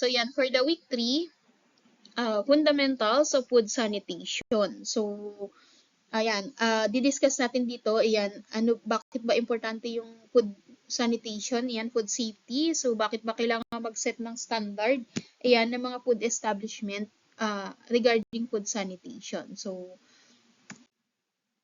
So yan, for the week 3, fundamentals of food sanitation. So, ayan, didiscuss natin dito, ayan, bakit ba importante yung food sanitation, ayan, food safety. So, bakit ba kailangan mag-set ng standard, ayan, ng mga food establishment regarding food sanitation. So,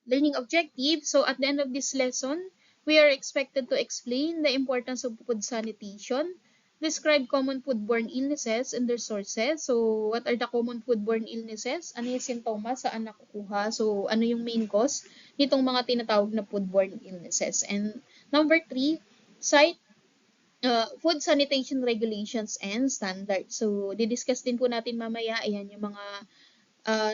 learning objective. So, at the end of this lesson, we are expected to explain the importance of food sanitation, describe common foodborne illnesses and their sources. So, what are the common foodborne illnesses? Ano yung sintomas? Saan nakukuha? So, ano yung main cause nitong mga tinatawag na foodborne illnesses? And number 3, cite food sanitation regulations and standards. So, didiscuss din po natin mamaya, ayan, yung mga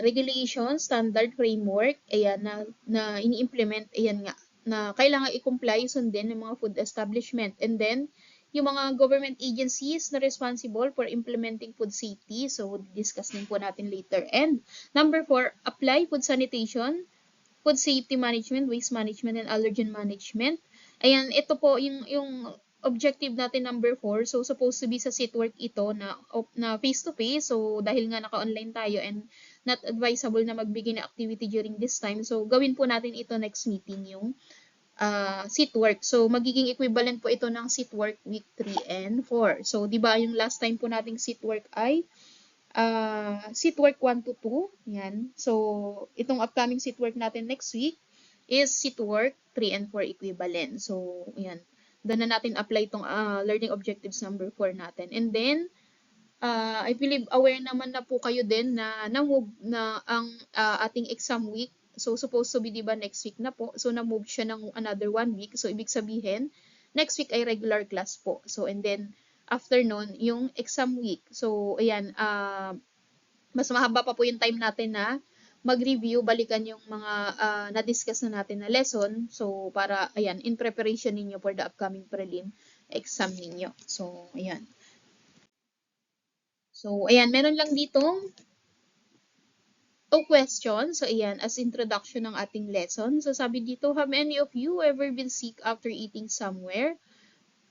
regulation, standard framework, ayan, na ini-implement, ayan nga, na kailangan i-comply, sundin ng mga food establishment. And then, yung mga government agencies na responsible for implementing food safety, so discuss din po natin later. And number 4, apply food sanitation, food safety management, waste management, and allergen management. Ayan, ito po yung objective natin number 4. So, supposed to be sa seatwork ito na face-to-face. So, dahil nga naka-online tayo and not advisable na magbigay na activity during this time. So, gawin po natin ito next meeting, yung seatwork. So, magiging equivalent po ito ng seatwork week 3 and 4. So, di ba yung last time po nating seatwork ay seatwork 1 to 2. Yan. So, itong upcoming seatwork natin next week is seatwork 3 and 4 equivalent. So, yan. Doon na natin apply itong learning objectives number 4 natin. And then, I believe aware naman na po kayo din na na-move na ang ating exam week. So, supposed to be, di ba, next week na po. So, na-move siya ng another 1 week. So, ibig sabihin, next week ay regular class po. So, and then, after nun, yung exam week. So, ayan, mas mahaba pa po yung time natin na mag-review, balikan yung mga na-discuss na natin na lesson. So, para, ayan, in preparation ninyo for the upcoming prelim exam ninyo. So, ayan. So, ayan, meron lang ditong question. So, ayan, as introduction ng ating lesson. So, sabi dito, have any of you ever been sick after eating somewhere?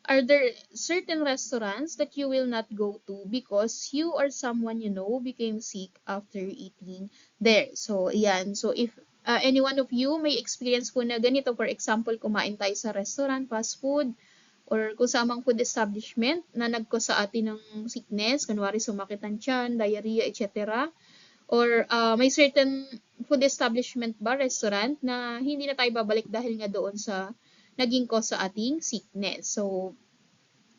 Are there certain restaurants that you will not go to because you or someone you know became sick after eating there? So, ayan. So, if any one of you may experience po na ganito, for example, kumain tayo sa restaurant, fast food, or kung sa amang food establishment na nagko sa atin ng sickness, kunwari sumakit ang tiyan, diarrhea, etc. Or may certain food establishment ba, restaurant, na hindi na tayo babalik dahil nga doon sa naging cause sa ating sickness. So,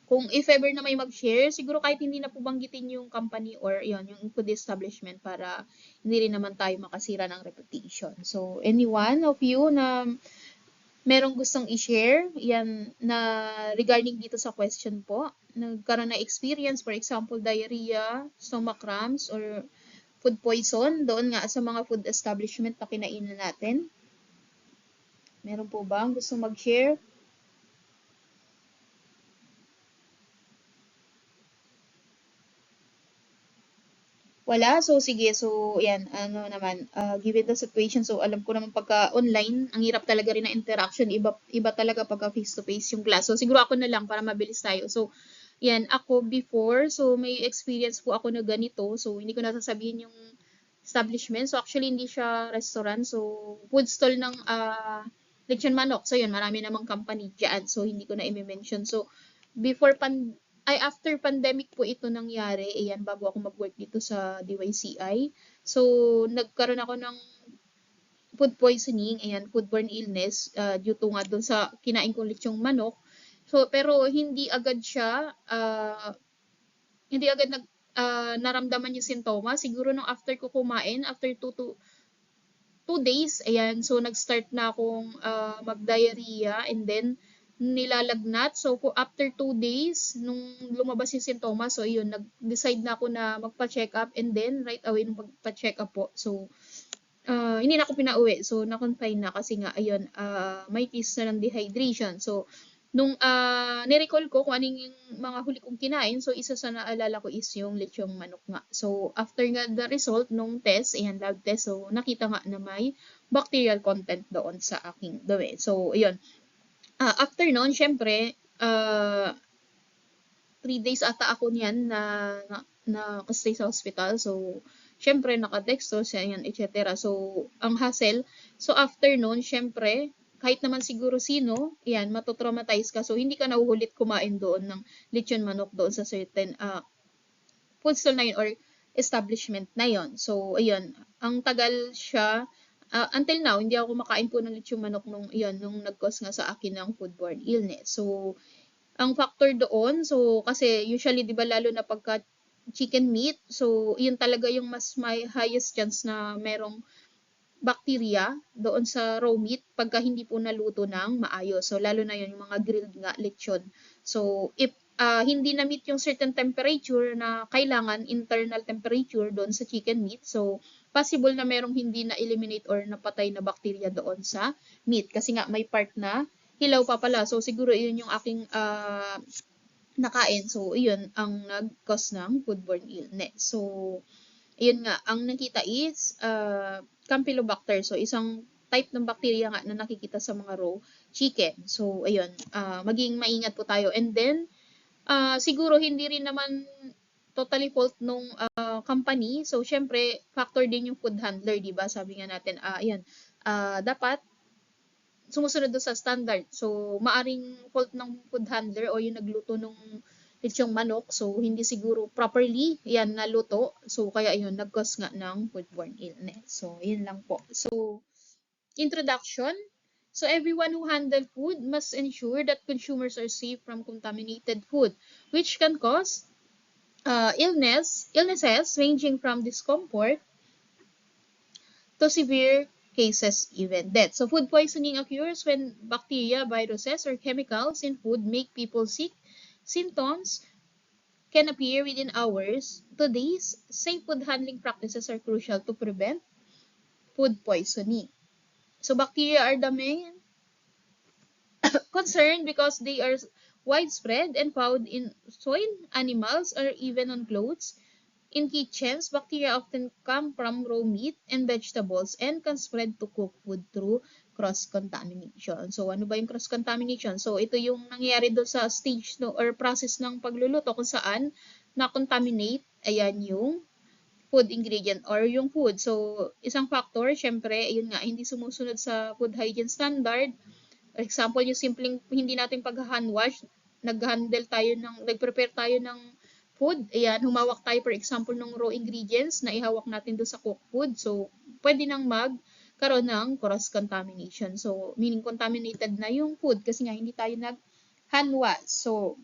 kung if ever na may mag-share, siguro kahit hindi na po banggitin yung company or yon yung food establishment para hindi rin naman tayo makasira ng reputation. So, anyone of you na merong gustong i-share, yan, na regarding dito sa question po, nagkaroon na experience, for example, diarrhea, stomach cramps, or food poison, doon nga sa mga food establishment na kinainan natin. Meron po ba ang gusto mag-share? Wala? So, sige. So, yan. Ano naman, given the situation, so alam ko naman pagka online, ang hirap talaga rin na interaction. Iba talaga pagka face-to-face yung class. So, siguro ako na lang para mabilis tayo. So, yan. Ako before, so may experience po ako na ganito. So, hindi ko nasasabihin yung establishment. So, actually, hindi siya restaurant. So, food stall ng lechon manok. So, yun. Marami namang company dyan. So, hindi ko na i-mention. So, after pandemic po ito nangyari, ayan, bago ako mag-work dito sa DYCI. So, nagkaroon ako ng food poisoning, ayan, foodborne illness, due to nga doon sa kinain kong lechong manok. So, pero hindi agad siya, hindi agad naramdaman yung sintomas. Siguro nung after ko kumain, after 2 days, ayan, so nag-start na akong mag-diarrhea and then nilalagnat. So, after 2 days, nung lumabas yung sintomas, so yun, nag-decide na ako na magpa-check up and then right away nung magpa-check up po. So, hindi na ako pinauwi. So, na-confine na kasi nga, ayun, may case na ng dehydration. So, nung nirecall ko kung anong yung mga huli kong kinain, so isa sa naalala ko is yung lechong manok nga. So, after nga the result nung test, ayan, lab test, so nakita nga na may bacterial content doon sa aking dumi. So, ayun. After nun, syempre, 3 days ata ako niyan na stay sa hospital. So, syempre, naka-dextrose, yan, etc. So, ang hassle. So, after nun, syempre, kahit naman siguro sino, yan, matotraumatize ka. So, hindi ka nauhulit kumain doon ng lechon manok doon sa certain food stall na yun or establishment na yun. So, ayun, ang tagal siya. Until now, hindi ako kumakain po ng lechon manok nung nag-cause nga sa akin ng foodborne illness. So, ang factor doon, so kasi usually 'di ba lalo na pagka chicken meat, so yun talaga yung mas may highest chance na merong bacteria doon sa raw meat pagka hindi po naluto ng maayos. So lalo na yun yung mga grilled nga lechon. So if hindi na meet yung certain temperature na kailangan internal temperature doon sa chicken meat, so possible na merong hindi na eliminate or napatay na bacteria doon sa meat kasi nga may part na hilaw pa pala. So, siguro yun yung aking nakain. So, yun ang nag-cause ng foodborne illness. So, yun nga, ang nakita is Campylobacter. So, isang type ng bacteria nga na nakikita sa mga raw chicken. So, ayun, maging maingat po tayo. And then, siguro hindi rin naman totally fault nung company. So, syempre, factor din yung food handler, di ba? Sabi nga natin, ayan, dapat sumusunod doon sa standard. So, maaring fault ng food handler o yung nagluto ng lechong manok. So, hindi siguro properly yan naluto. So, kaya yun, nag-cause nga ng foodborne illness. So, yun lang po. So, introduction. So, everyone who handle food must ensure that consumers are safe from contaminated food, which can cause illnesses ranging from discomfort to severe cases even death. So food poisoning occurs when bacteria, viruses, or chemicals in food make people sick. Symptoms can appear within hours to days. Safe food handling practices are crucial to prevent food poisoning. So bacteria are the main concern because they are widespread and found in soil, animals, or even on clothes. In kitchens, bacteria often come from raw meat and vegetables and can spread to cooked food through cross-contamination. So, ano ba yung cross-contamination? So, ito yung nangyayari doon sa stage no, or process ng pagluluto kung saan na-contaminate, ayan yung food ingredient or yung food. So, isang factor, syempre, yun nga, hindi sumusunod sa food hygiene standard. For example, yung simpleng hindi natin pag-hand wash, nag-prepare tayo ng food. Ayan, humawak tayo for example ng raw ingredients na ihawak natin doon sa cooked food. So, pwede nang magkaroon ng cross-contamination. So, meaning contaminated na yung food kasi nga hindi tayo nag-hand wash. So,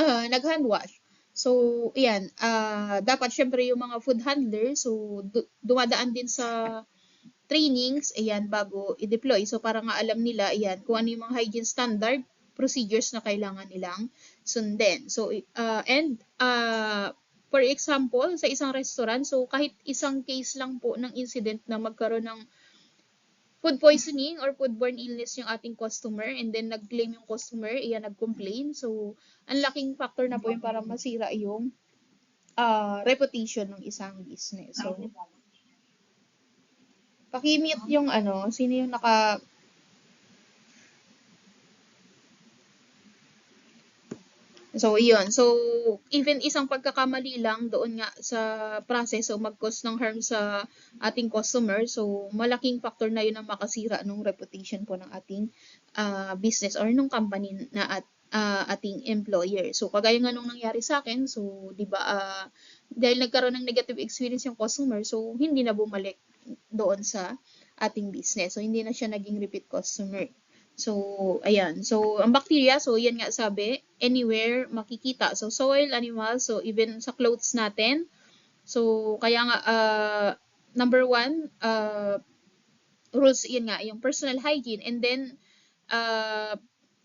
nag-hand wash. So, ayan, dapat syempre yung mga food handlers, so dumadaan din sa trainings, ayan, bago i-deploy. So, para nga alam nila, ayan, kung ano yung mga hygiene standard procedures na kailangan nilang sundin. So, for example, sa isang restaurant, so kahit isang case lang po ng incident na magkaroon ng food poisoning or foodborne illness yung ating customer and then nag-claim yung customer, iyan, nag-complain. So, ang laking factor na po yung para masira yung reputation ng isang business. So, paki-mute yung sino yung naka So, yun. So, even isang pagkakamali lang doon nga sa process, so mag-cause ng harm sa ating customer, so malaking factor na yun ang makasira ng reputation po ng ating business or ng company na ating employer. So, kagaya nga nung nangyari sa akin, so, di ba, dahil nagkaroon ng negative experience yung customer, so, hindi na bumalik doon sa ating business. So, hindi na siya naging repeat customer. So, ayan. So, ang bacteria, so, yan nga sabi, anywhere makikita. So, soil, animals, so, even sa clothes natin. So, kaya nga, number one, rules, yan nga, yung personal hygiene. And then,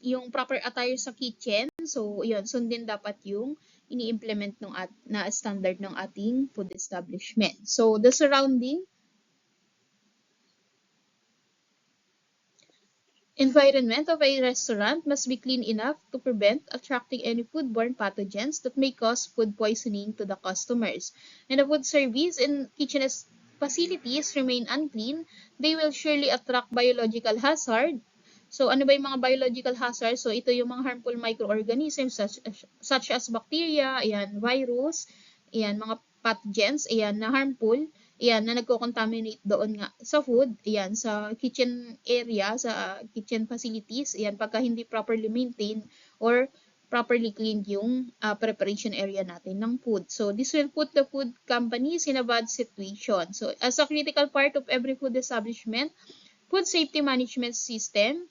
yung proper attire sa kitchen. So, yun, sundin dapat yung ini-implement na standard ng ating food establishment. So, the surrounding environment of a restaurant must be clean enough to prevent attracting any foodborne pathogens that may cause food poisoning to the customers. And the food service and kitchen facilities remain unclean, they will surely attract biological hazard So, ano ba yung mga biological hazards? So, ito yung mga harmful microorganisms such as bacteria, ayan, virus, ayan, mga pathogens, ayan, na harmful, ayan, na nagko-contaminate doon nga sa food, ayan, sa kitchen area, sa kitchen facilities, ayan, pagka hindi properly maintained or properly cleaned yung preparation area natin ng food. So, this will put the food companies in a bad situation. So, as a critical part of every food establishment, food safety management system,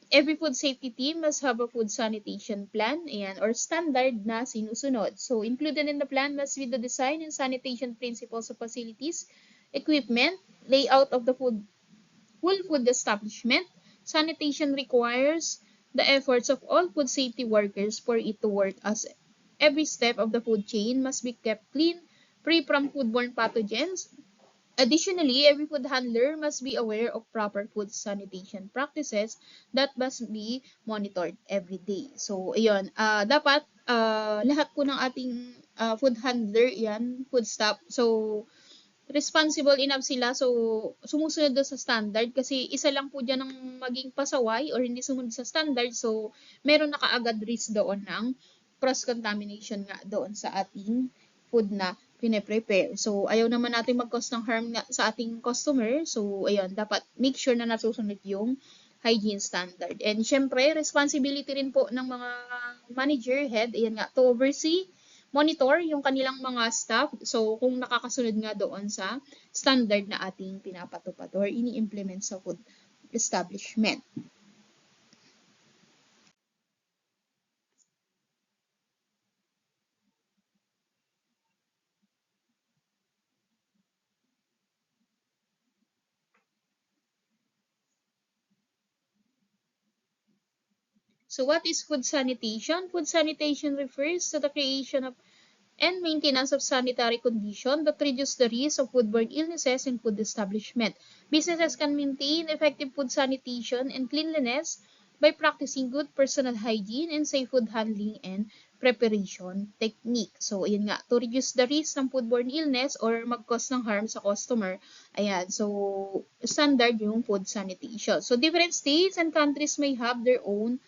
every food safety team must have a food sanitation plan, ayan, or standard na sinusunod. So, included in the plan must be the design and sanitation principles of facilities, equipment, layout of the full food establishment. Sanitation requires the efforts of all food safety workers for it to work, as every step of the food chain must be kept clean, free from foodborne pathogens. Additionally, every food handler must be aware of proper food sanitation practices that must be monitored every day. So, ayun, dapat lahat po ng ating food handler, yan, food staff. So, responsible enough sila. So, sumusunod doon sa standard kasi isa lang po dyan ng maging pasaway or hindi sumunod sa standard. So, meron na kaagad risk doon ng cross-contamination nga doon sa ating food na pine-prepare. So, ayaw naman natin mag-cause ng harm sa ating customer. So, ayun, dapat make sure na nasusunod yung hygiene standard. And syempre, responsibility rin po ng mga manager, head, ayan nga, to oversee, monitor yung kanilang mga staff. So, kung nakakasunod nga doon sa standard na ating pinapatupad or ini-implement sa food establishment. So, what is food sanitation? Food sanitation refers to the creation of and maintenance of sanitary conditions that reduce the risk of foodborne illnesses in food establishment. Businesses can maintain effective food sanitation and cleanliness by practicing good personal hygiene and safe food handling and preparation technique. So, ayun nga, to reduce the risk ng foodborne illness or mag-cause ng harm sa customer. Ayan, so, standard yung food sanitation. So, different states and countries may have their own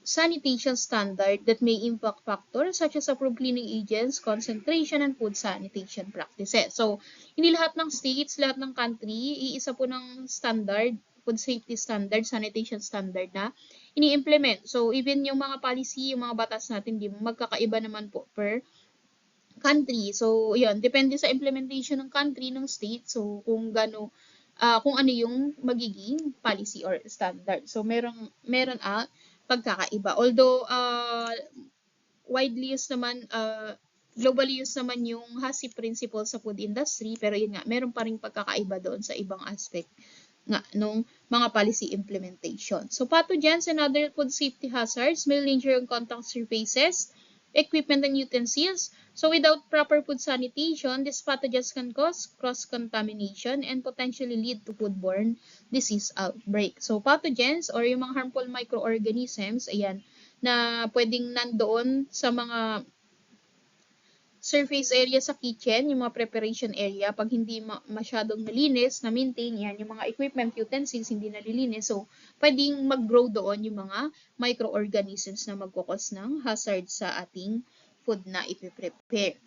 sanitation standard that may impact factors such as approved cleaning agents, concentration, and food sanitation practices. So, hindi lahat ng states, lahat ng country, iisa po ng standard, food safety standard, sanitation standard na ini-implement. So, even yung mga policy, yung mga batas natin, di magkakaiba naman po per country. So, yun, depende sa implementation ng country, ng state. So, kung ano yung magiging policy or standard. So, meron pagkakaiba. Although, widely used naman, globally used naman yung HACCP principle sa food industry, pero yun nga, meron pa rin pagkakaiba doon sa ibang aspect nga nung mga policy implementation. So, pathogens and other food safety hazards may linger on contact surfaces, equipment, and utensils. So, without proper food sanitation, these pathogens can cause cross-contamination and potentially lead to foodborne disease outbreak. So, pathogens or yung mga harmful microorganisms, ayan, na pwedeng nandoon sa mga surface area sa kitchen, yung mga preparation area, pag hindi masyadong nalinis, na-maintain, yan, yung mga equipment, utensils, hindi nalilinis, so, pwedeng mag-grow doon yung mga microorganisms na magkukos ng hazard sa ating food na ipiprepare.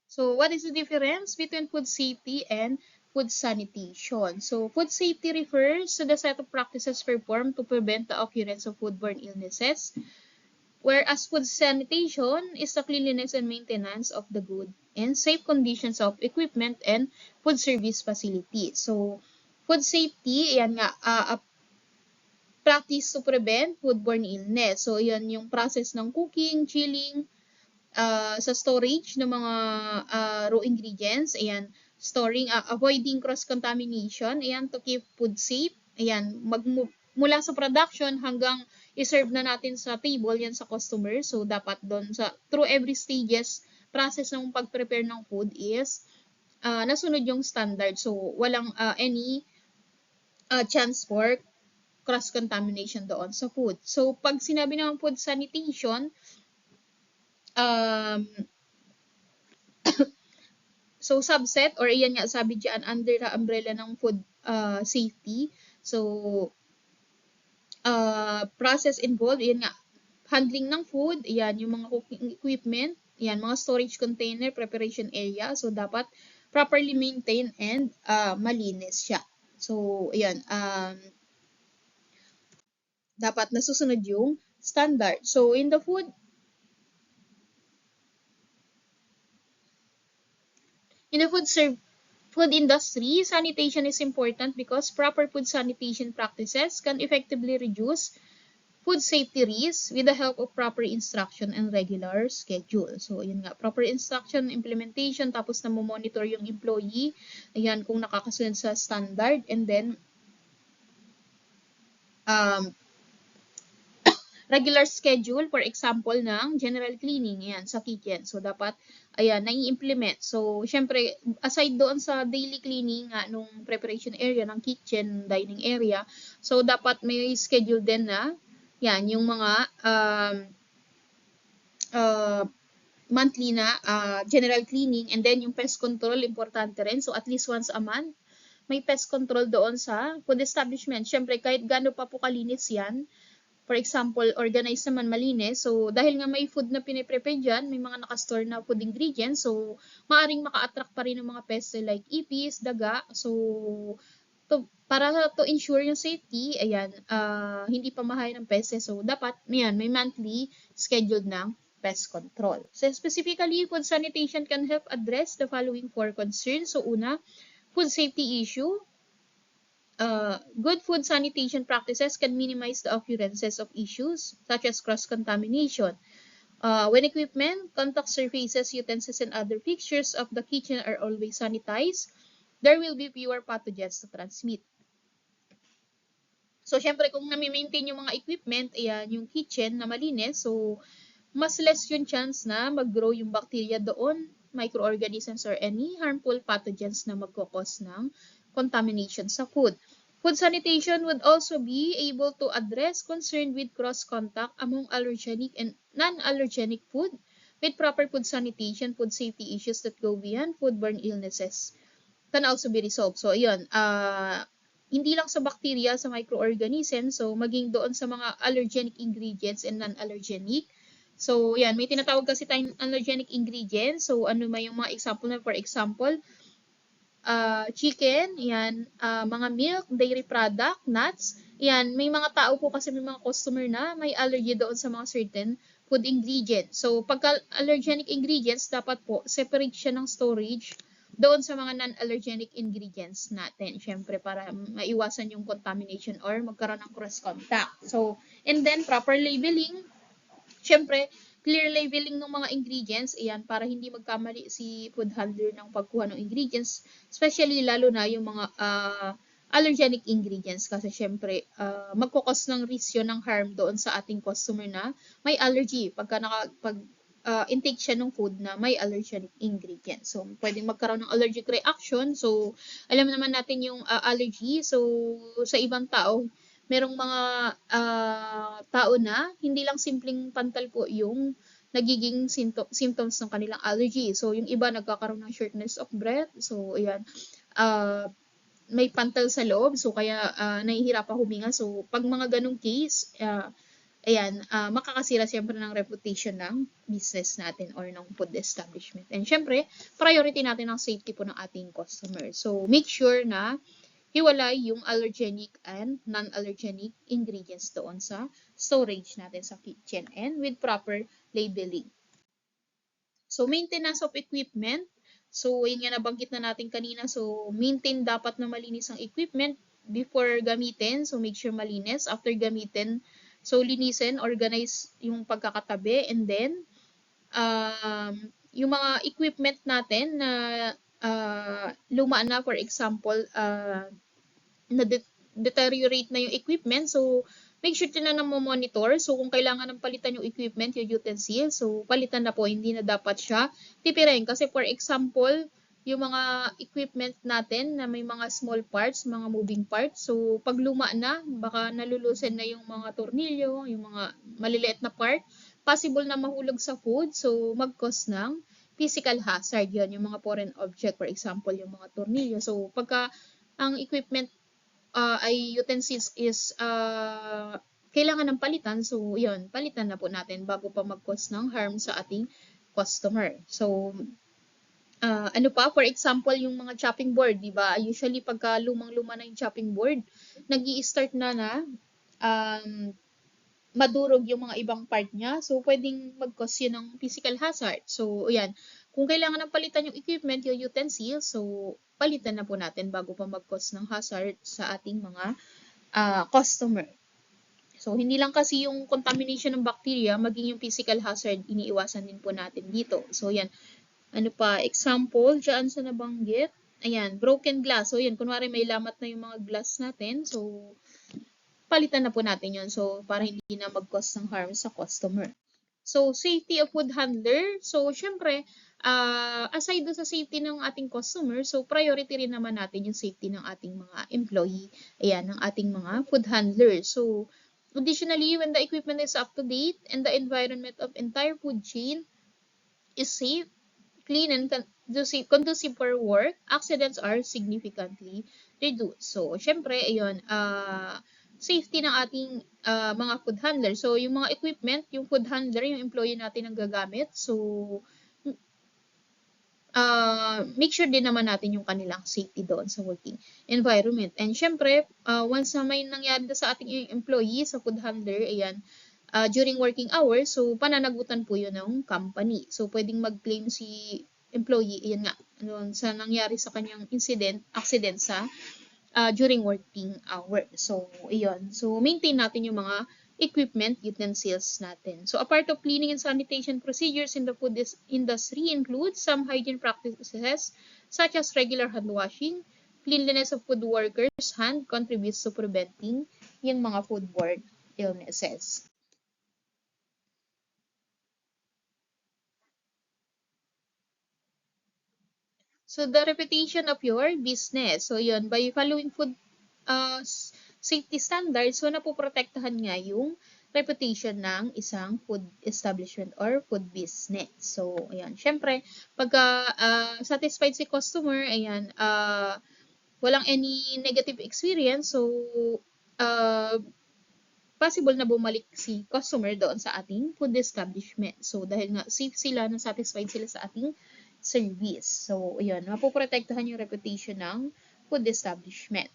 So, what is the difference between food safety and food sanitation? So, food safety refers to the set of practices performed to prevent the occurrence of foodborne illnesses, whereas food sanitation is the cleanliness and maintenance of the good and safe conditions of equipment and food service facilities. So, food safety, yan nga, a practice to prevent foodborne illness. So, yan yung process ng cooking, chilling, sa storage ng mga raw ingredients, ayan, storing, avoiding cross-contamination, ayan, to keep food safe, ayan, mula sa production hanggang i-serve na natin sa table, yan sa customer. So, dapat doon through every stages, process ng pag-prepare ng food is, nasunod yung standard. So, walang any chance for cross-contamination doon sa food. So, pag sinabi naman food sanitation, um, So, subset, or iyan nga sabi dyan, under the umbrella ng food safety. So, process involved, iyan nga, handling ng food, iyan, yung mga cooking equipment, iyan, mga storage container, preparation area. So, dapat properly maintained and malinis siya. So, iyan, dapat nasusunod yung standard. So, in the food industry, sanitation is important because proper food sanitation practices can effectively reduce food safety risks with the help of proper instruction and regular schedule. So, yun nga, proper instruction, implementation, tapos na monitor yung employee, ayan, kung nakakasunod sa standard, and then, um, regular schedule, for example, ng general cleaning, yan, sa kitchen. So, dapat, ayan, nai-implement. So, syempre, aside doon sa daily cleaning nga, nung preparation area ng kitchen, dining area, so, dapat may schedule din na, yan, yung mga, monthly na general cleaning, and then yung pest control, importante rin. So, at least once a month, may pest control doon sa food establishment. Syempre, kahit gaano pa po kalinis yan, for example, organized naman malinis. So, dahil nga may food na piniprepare dyan, may mga nakastore na food ingredients. So, maaring maka-attract pa rin ng mga pests like ipis, daga. So, para to ensure yung safety, ayan, hindi pa mahay ng pests. So, dapat, yan, may monthly scheduled ng pest control. So, specifically, food sanitation can help address the following 4 concerns. So, una, food safety issue. Good food sanitation practices can minimize the occurrences of issues such as cross-contamination. When equipment, contact surfaces, utensils, and other fixtures of the kitchen are always sanitized, there will be fewer pathogens to transmit. So, syempre, kung nami-maintain yung mga equipment, ayan, yung kitchen na malinis, so, mas less yung chance na mag-grow yung bacteria doon, microorganisms, or any harmful pathogens na magkakos ng contamination sa food. Food sanitation would also be able to address concern with cross-contact among allergenic and non-allergenic food. With proper food sanitation, food safety issues that go beyond foodborne illnesses can also be resolved. So, ayun, hindi lang sa bacteria, sa microorganisms, so maging doon sa mga allergenic ingredients and non-allergenic. So, yan, may tinatawag kasi tayong allergenic ingredients. So, ano may yung mga example na, for example, chicken, yan, mga milk, dairy product, nuts. Yan, may mga tao po kasi may mga customer na may allergy doon sa mga certain food ingredients. So, pagka allergenic ingredients, dapat po separate siya ng storage doon sa mga non-allergenic ingredients natin. Siyempre, para maiwasan yung contamination or magkaroon ng cross-contact. So, and then, proper labeling. Siyempre, clear labeling ng mga ingredients, ayan, para hindi magkamali si food handler ng pagkuha ng ingredients, especially lalo na yung mga allergenic ingredients kasi syempre, magkukos ng risk yun ng harm doon sa ating customer na may allergy pag intake siya ng food na may allergenic ingredients. So, pwedeng magkaroon ng allergic reaction. So, alam naman natin yung allergy. So, sa ibang tao, merong mga tao na hindi lang simpleng pantal po yung nagiging symptoms ng kanilang allergy. So, yung iba nagkakaroon ng shortness of breath. So, ayan, may pantal sa loob. So, kaya nahihirapan huminga. So, pag mga ganong case, ayan, makakasira siyempre ng reputation ng business natin or ng food establishment. And syempre, priority natin ang safety po ng ating customer. So, make sure na hiwalay yung allergenic and non-allergenic ingredients doon sa storage natin sa kitchen and with proper labeling. So, maintenance of equipment. So, yun nga nabanggit na natin kanina. So, maintain dapat na malinis ang equipment before gamitin. So, make sure malinis. After gamitin, so, linisin, organize yung pagkakatabi, and then, yung mga equipment natin na luma na, for example, na-deteriorate na yung equipment, so, make sure na monitor. So, kung kailangan ng palitan yung equipment, yung utensil, so, palitan na po, hindi na dapat siya tipirin. Kasi, for example, yung mga equipment natin na may mga small parts, mga moving parts. So, pag luma na, baka nalulusin na yung mga tornilyo, yung mga maliliit na part. Possible na mahulog sa food. So, mag-cause ng physical hazard yon, yung mga foreign object, for example, yung mga tornilyo. So, pagka ang equipment ay utensils is kailangan ng palitan, so yun, palitan na po natin bago pa mag-cause ng harm sa ating customer. So, ano pa, for example, yung mga chopping board, di ba? Usually, pagka lumang-luma na yung chopping board, nag-i-start na madurog yung mga ibang part niya. So, pwedeng mag-cause yun ng physical hazard. So, yan. Kung kailangan ng palitan yung equipment, yung utensils, so, palitan na po natin bago pa mag-cause ng hazard sa ating mga customer. So, hindi lang kasi yung contamination ng bacteria, maging yung physical hazard, iniiwasan din po natin dito. So, yan. Ano pa? Example, dyan sa nabanggit. Ayan, broken glass. So, yan. Kunwari may lamat na yung mga glass natin. So, palitan na po natin yun. So, para hindi na mag-cause ng harm sa customer. So, safety of food handler. So, syempre, aside do sa safety ng ating customer, so priority rin naman natin yung safety ng ating mga employee. Ayan, ng ating mga food handler. So, additionally, when the equipment is up to date and the environment of entire food chain is safe, clean, and conducive for work, accidents are significantly reduced. So, syempre, ayun, safety ng ating mga food handler. So, yung mga equipment, yung food handler, yung employee natin ang gagamit. So, make sure din naman natin yung kanilang safety doon sa working environment. And syempre, once na may nangyari sa ating employee sa food handler, ayan, during working hours, so pananagutan po yun ng company. So, pwedeng mag-claim si employee, ayan nga, ano, sa nangyari sa kanyang accident sa during working hours. So, iyon. So, maintain natin yung mga equipment, utensils natin. So, a part of cleaning and sanitation procedures in the food industry includes some hygiene practices such as regular hand washing. Cleanliness of food workers' hand contributes to preventing yung mga foodborne illnesses. So, the reputation of your business. So, yun, by following food safety standards, so napoprotektahan nga yung reputation ng isang food establishment or food business. So, ayan. Syempre, pagka satisfied si customer, ayan, walang any negative experience, so, possible na bumalik si customer doon sa ating food establishment. So, dahil nga safe sila, na satisfied sila sa ating service. So, ayun, mapoprotektahan yung reputation ng food establishment.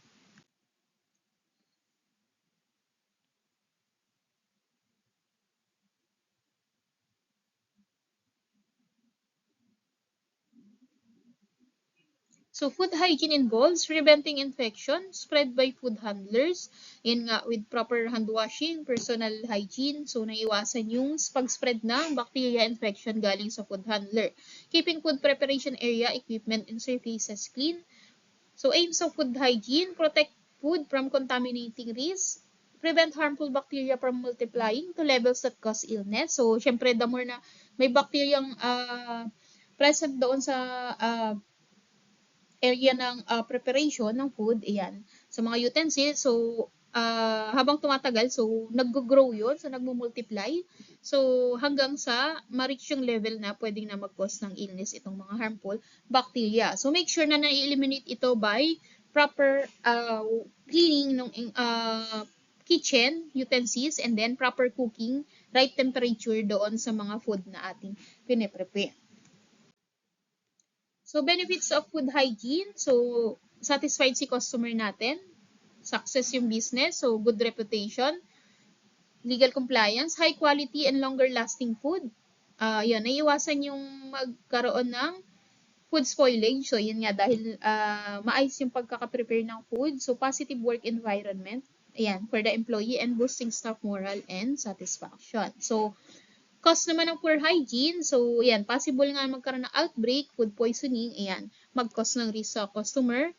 So, food hygiene involves preventing infection spread by food handlers. Yan nga, with proper hand washing, personal hygiene. So, naiwasan yung pag-spread ng bacteria infection galing sa food handler. Keeping food preparation area, equipment, and surfaces clean. So, aims of food hygiene, protect food from contaminating risks, prevent harmful bacteria from multiplying to levels that cause illness. So, syempre, the more na may bacteria present doon sa area ng preparation ng food, ayan, sa mga utensils. So, habang tumatagal, so, nag-grow yun, so, nagmumultiply. So, hanggang sa ma-reach yung level na pwedeng na mag-cause ng illness itong mga harmful bacteria. So, make sure na na-eliminate ito by proper cleaning ng kitchen utensils and then proper cooking, right temperature doon sa mga food na ating piniprepare. So, benefits of food hygiene. So, satisfied si customer natin. Success yung business. So, good reputation. Legal compliance. High quality and longer lasting food. Yan, naiiwasan yung magkaroon ng food spoilage. So, yun nga, dahil maayos yung pagkakaprepare ng food. So, positive work environment. Ayan, for the employee and boosting staff moral and satisfaction. So, cause naman ng poor hygiene, so ayan, possible nga magkaroon ng outbreak, food poisoning, ayan, mag-cause ng risk sa customer.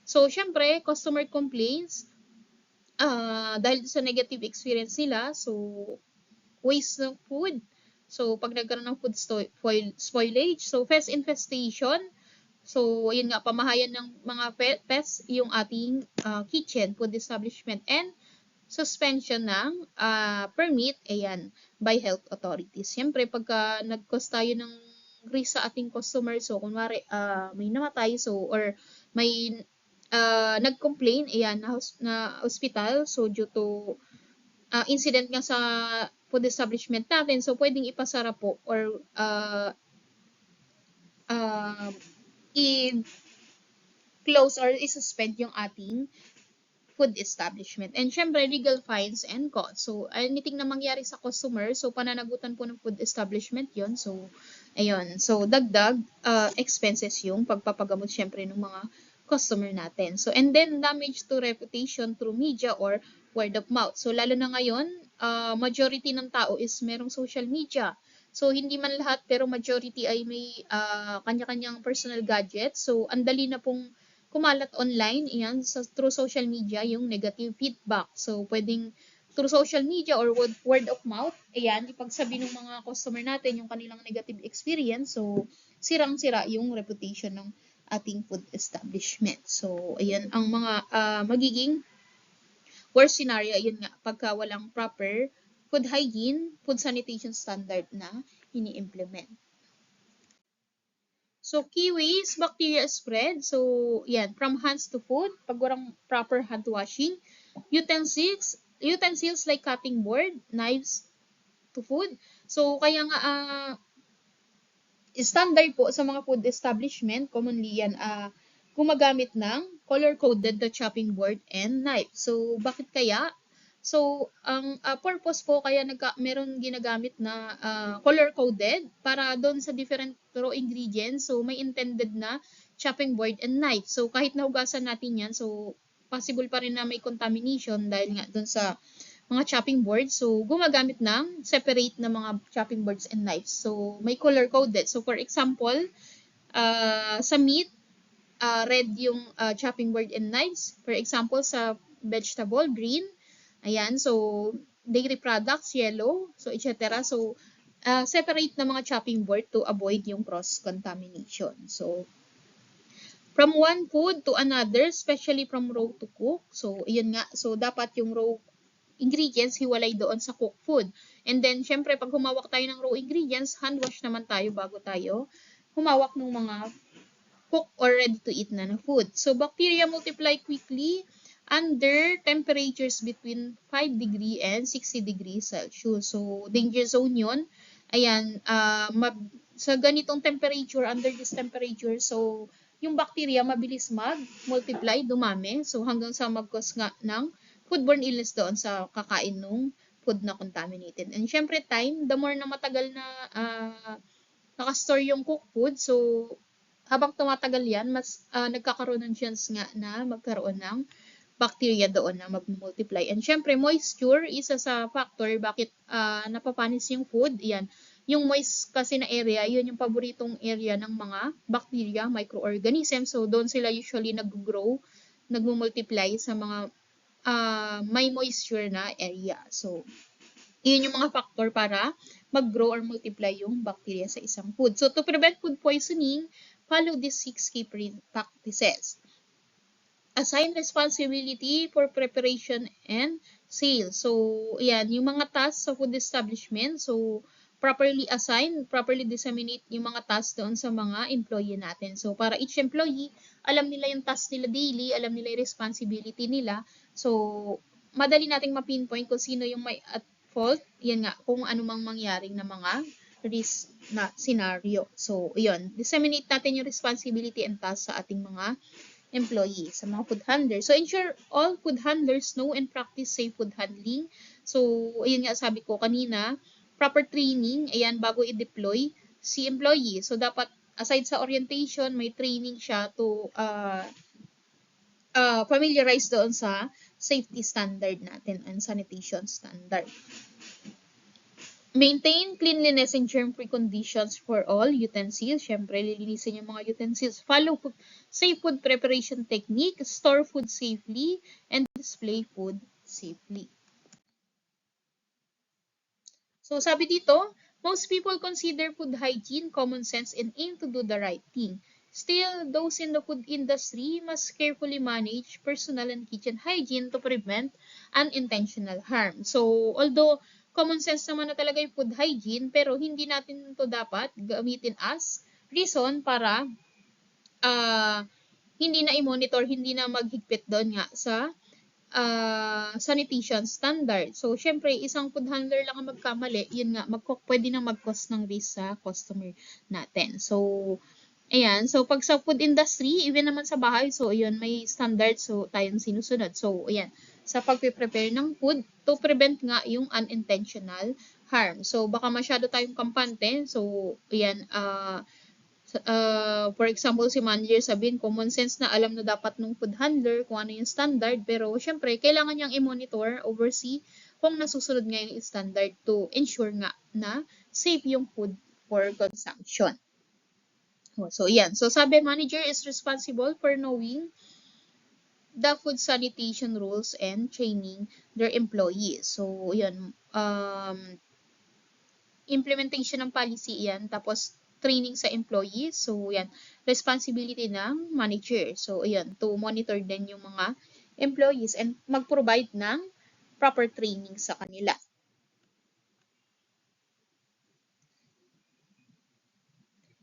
So, syempre, customer complaints, dahil sa negative experience nila, so, waste ng food. So, pag nagkaroon ng food spoilage, so, pest infestation, so, yun nga, pamahayan ng mga pests yung ating kitchen, food establishment, and suspension ng permit, ayan, by health authorities. Siyempre, pagka nag-cause tayo ng risk sa ating customer. So, kunwari, may namatay, so, or may nag-complain, ayan, na hospital, so due to incident nga sa food establishment natin, so pwedeng ipasara po or i-close or i-suspend yung ating food establishment. And syempre, legal fines and costs. So, anything na mangyari sa customer, so pananagutan po ng food establishment yon. So, ayun. So, dagdag expenses yung pagpapagamot syempre ng mga customer natin. So, and then damage to reputation through media or word of mouth. So, lalo na ngayon, majority ng tao is merong social media. So, hindi man lahat, pero majority ay may kanya-kanyang personal gadget. So, ang dali na pong kumalat online, iyan, through social media, yung negative feedback. So, pwedeng through social media or word of mouth, ayan, ipagsabi ng mga customer natin yung kanilang negative experience. So, sirang-sira yung reputation ng ating food establishment. So, ayan, ang mga magiging worst scenario, ayun nga, pagka walang proper food hygiene, food sanitation standard na ini-implement. So, key ways bacteria spread. So, yan, from hands to food, pag walang proper hand washing, utensils like cutting board, knives to food. So, kaya nga, standard po sa mga food establishment, commonly yan, gumagamit ng color-coded na chopping board and knife. So, bakit kaya? So, ang purpose po kaya meron ginagamit na color-coded para doon sa different raw ingredients. So, may intended na chopping board and knife. So, kahit nahugasan natin yan, so possible pa rin na may contamination dahil nga doon sa mga chopping boards. So, gumagamit ng separate na mga chopping boards and knives. So, may color-coded. So, for example, sa meat, red yung chopping board and knives. For example, sa vegetable, green. Ayan, so dairy products, yellow, so etc. So, separate na mga chopping board to avoid yung cross-contamination. So, from one food to another, especially from raw to cook. So, yun nga. So, dapat yung raw ingredients hiwalay doon sa cooked food. And then, syempre, pag humawak tayo ng raw ingredients, hand wash naman tayo bago tayo humawak ng mga cooked or ready-to-eat na food. So, bacteria multiply quickly under temperatures between 5 degree and 60 degrees Celsius. So, danger zone yun. Ayan, sa ganitong temperature, under this temperature, so, yung bacteria mabilis mag-multiply, dumami. So, hanggang sa mag-cause nga ng foodborne illness doon sa kakain nung food na contaminated. And syempre, time, the more na matagal na nakastore yung cooked food, so, habang tumatagal yan, mas nagkakaroon ng chance nga na magkaroon ng bacteria doon na mag-multiply. And syempre, moisture, isa sa factor bakit napapanis yung food. Yan. Yung moist kasi na area, yun yung paboritong area ng mga bacteria, microorganisms. So, doon sila usually nag-grow, nag-multiply sa mga may moisture na area. So, yun yung mga factor para mag-grow or multiply yung bacteria sa isang food. So, to prevent food poisoning, follow these 6 key practices. Assign responsibility for preparation and sale. So, yan, yung mga tasks sa food establishment. So, properly assign, properly disseminate yung mga tasks doon sa mga employee natin. So, para each employee, alam nila yung task nila daily, alam nila yung responsibility nila. So, madali nating mapinpoint kung sino yung may at fault. Yan nga, kung ano mang mangyaring na mga risk na scenario. So, yun, disseminate natin yung responsibility and task sa ating mga employees, sa mga food handlers. So, ensure all food handlers know and practice safe food handling. So, ayun nga sabi ko kanina, proper training, ayan, bago i-deploy si employee. So, dapat, aside sa orientation, may training siya to familiarize doon sa safety standard natin and sanitation standard. Maintain cleanliness and germ-free conditions for all utensils. Siyempre, lilinisin yung mga utensils. Follow safe food preparation technique. Store food safely. And display food safely. So, sabi dito, most people consider food hygiene common sense and aim to do the right thing. Still, those in the food industry must carefully manage personal and kitchen hygiene to prevent unintentional harm. So, although common sense naman na talaga yung food hygiene, pero hindi natin to dapat gamitin as reason para hindi na i-monitor, hindi na maghigpit doon nga sa sanitation standard. So, syempre, isang food handler lang ang magkamali, yun nga, pwede na mag-cause ng risk sa customer natin. So, ayan. So, pag sa food industry, even naman sa bahay, so, yun, may standard, so, tayong sinusunod. So, ayan, sa pag-prepare ng food, to prevent nga yung unintentional harm. So, baka masyado tayong kampante. So, ayan, for example, si manager sabihin, common sense na alam na dapat nung food handler kung ano yung standard, pero syempre, kailangan niyang i-monitor, oversee, kung nasusunod nga yung standard to ensure nga na safe yung food for consumption. So, yan. So, sabi, manager is responsible for knowing the food sanitation rules and training their employees. So, yan. Implementation ng policy yan. Tapos, training sa employees. So, yan. Responsibility ng manager. So, yan. To monitor din yung mga employees and mag-provide ng proper training sa kanila.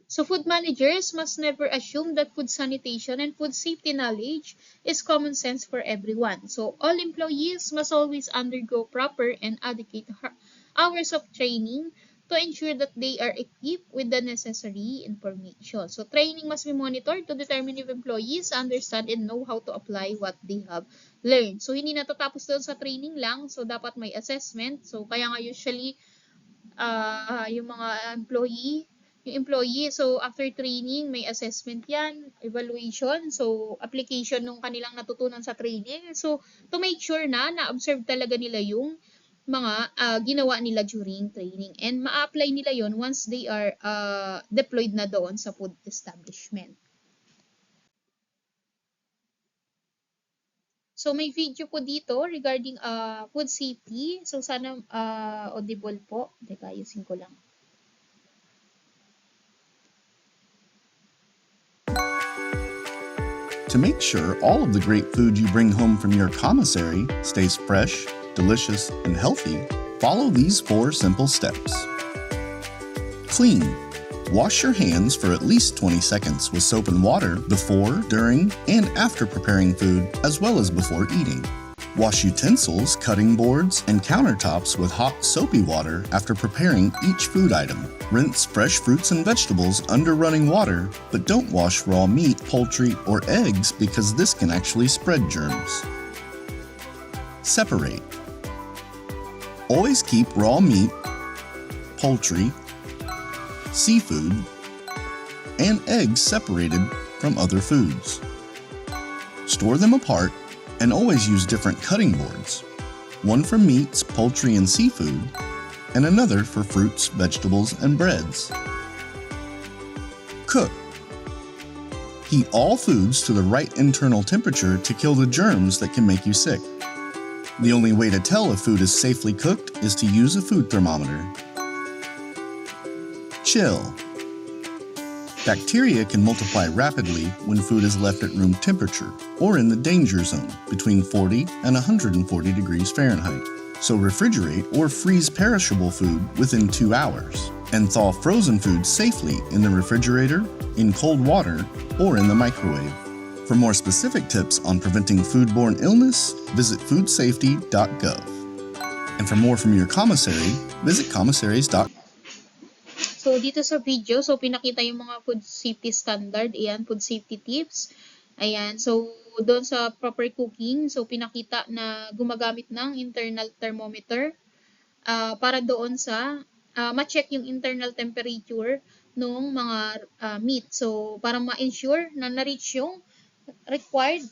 So, food managers must never assume that food sanitation and food safety knowledge is common sense for everyone. So, all employees must always undergo proper and adequate hours of training to ensure that they are equipped with the necessary information. So, training must be monitored to determine if employees understand and know how to apply what they have learned. So, hindi natatapos doon sa training lang. So, dapat may assessment. So, kaya nga usually, yung mga employee, so after training, may assessment yan, evaluation, so application ng kanilang natutunan sa training. So, to make sure na na-observe talaga nila yung mga ginawa nila during training and ma-apply nila yon once they are deployed na doon sa food establishment. So, may video po dito regarding food safety. So, sana audible po. Teka, ayusin ko lang. To make sure all of the great food you bring home from your commissary stays fresh, delicious, and healthy, follow these 4 simple steps. Clean. Wash your hands for at least 20 seconds with soap and water before, during, and after preparing food, as well as before eating. Wash utensils, cutting boards, and countertops with hot, soapy water after preparing each food item. Rinse fresh fruits and vegetables under running water, but don't wash raw meat, poultry, or eggs because this can actually spread germs. Separate. Always keep raw meat, poultry, seafood, and eggs separated from other foods. Store them apart and always use different cutting boards, one for meats, poultry, and seafood, and another for fruits, vegetables, and breads. Cook. Heat all foods to the right internal temperature to kill the germs that can make you sick. The only way to tell if food is safely cooked is to use a food thermometer. Chill. Bacteria can multiply rapidly when food is left at room temperature or in the danger zone between 40 and 140 degrees Fahrenheit. So refrigerate or freeze perishable food within 2 hours and thaw frozen food safely in the refrigerator, in cold water, or in the microwave. For more specific tips on preventing foodborne illness, visit foodsafety.gov. And for more from your commissary, visit commissaries.gov. So, dito sa video, so pinakita yung mga food safety standard. Ayan, food safety tips. Ayan, so doon sa proper cooking, so pinakita na gumagamit ng internal thermometer para doon sa ma-check yung internal temperature ng mga meat. So, para ma-ensure na na-reach yung required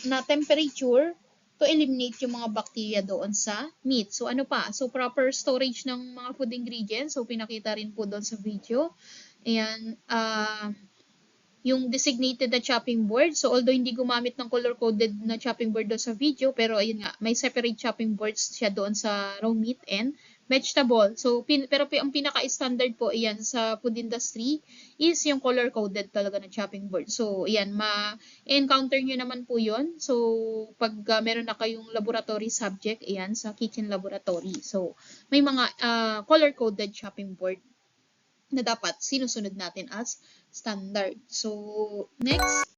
na temperature to eliminate yung mga bacteria doon sa meat. So, ano pa? So, proper storage ng mga food ingredients. So, pinakita rin po doon sa video. Ayan, yung designated na chopping board. So, although hindi gumamit ng color-coded na chopping board doon sa video, pero ayun nga, may separate chopping boards siya doon sa raw meat and vegetable. So, ang pinaka-standard po, iyan, sa food industry is yung color-coded talaga na chopping board. So, iyan, ma-encounter nyo naman po yon. So, pag meron na kayong laboratory subject, iyan, sa kitchen laboratory. So, may mga color-coded chopping board na dapat sinusunod natin as standard. So, next.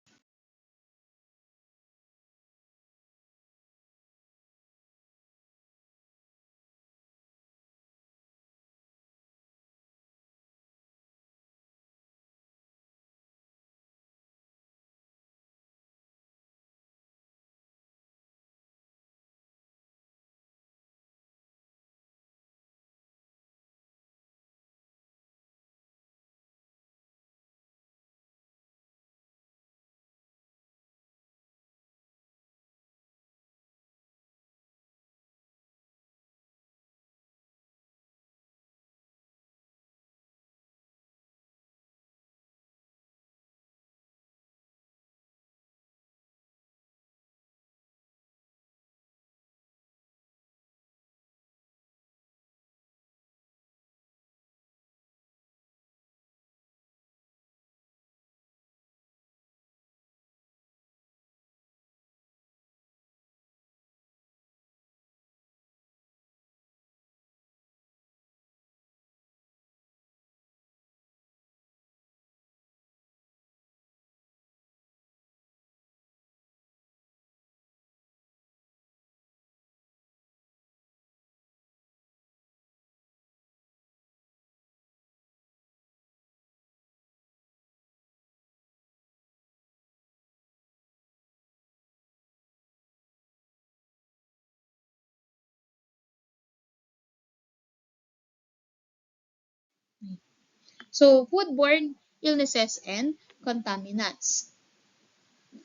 So, foodborne illnesses and contaminants.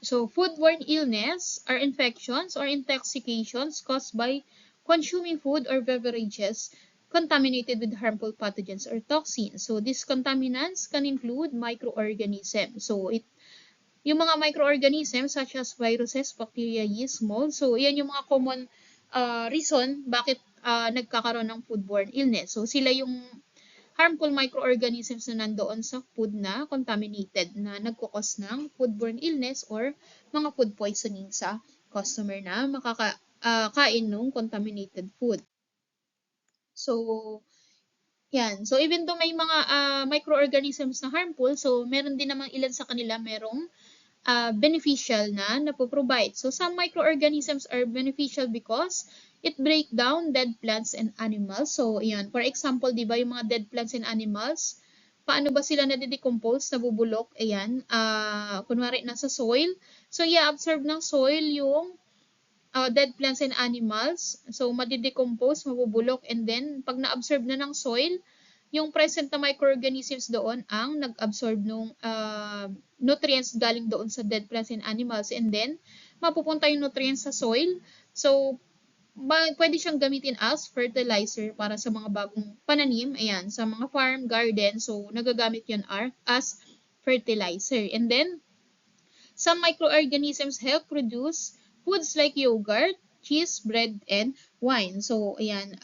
So, foodborne illness are infections or intoxications caused by consuming food or beverages contaminated with harmful pathogens or toxins. So, these contaminants can include microorganisms. So, yung mga microorganisms such as viruses, bacteria, yeast, mold. So, yan yung mga common reason bakit nagkakaroon ng foodborne illness. So, sila yung harmful microorganisms na nandoon sa food na contaminated na nagkukos ng foodborne illness or mga food poisoning sa customer na makakain ng contaminated food. So, yan. So, even though may mga microorganisms na harmful, so meron din namang ilan sa kanila merong beneficial na napoprovide. So, some microorganisms are beneficial because it break down dead plants and animals. So, yan. For example, di ba yung mga dead plants and animals, paano ba sila nade-decompose, nabubulok? Ayan. Kunwari, nasa soil. So, i-absorb ng soil yung dead plants and animals. So, madidecompose, mabubulok, and then, pag na-absorb na ng soil, yung present na microorganisms doon ang nag-absorb ng nutrients galing doon sa dead plants and animals. And then, mapupunta yung nutrients sa soil. So, pwede siyang gamitin as fertilizer para sa mga bagong pananim. Ayan, sa mga farm, garden. So, nagagamit yun as fertilizer. And then, some microorganisms help produce foods like yogurt, cheese, bread, and wine. So, ayan,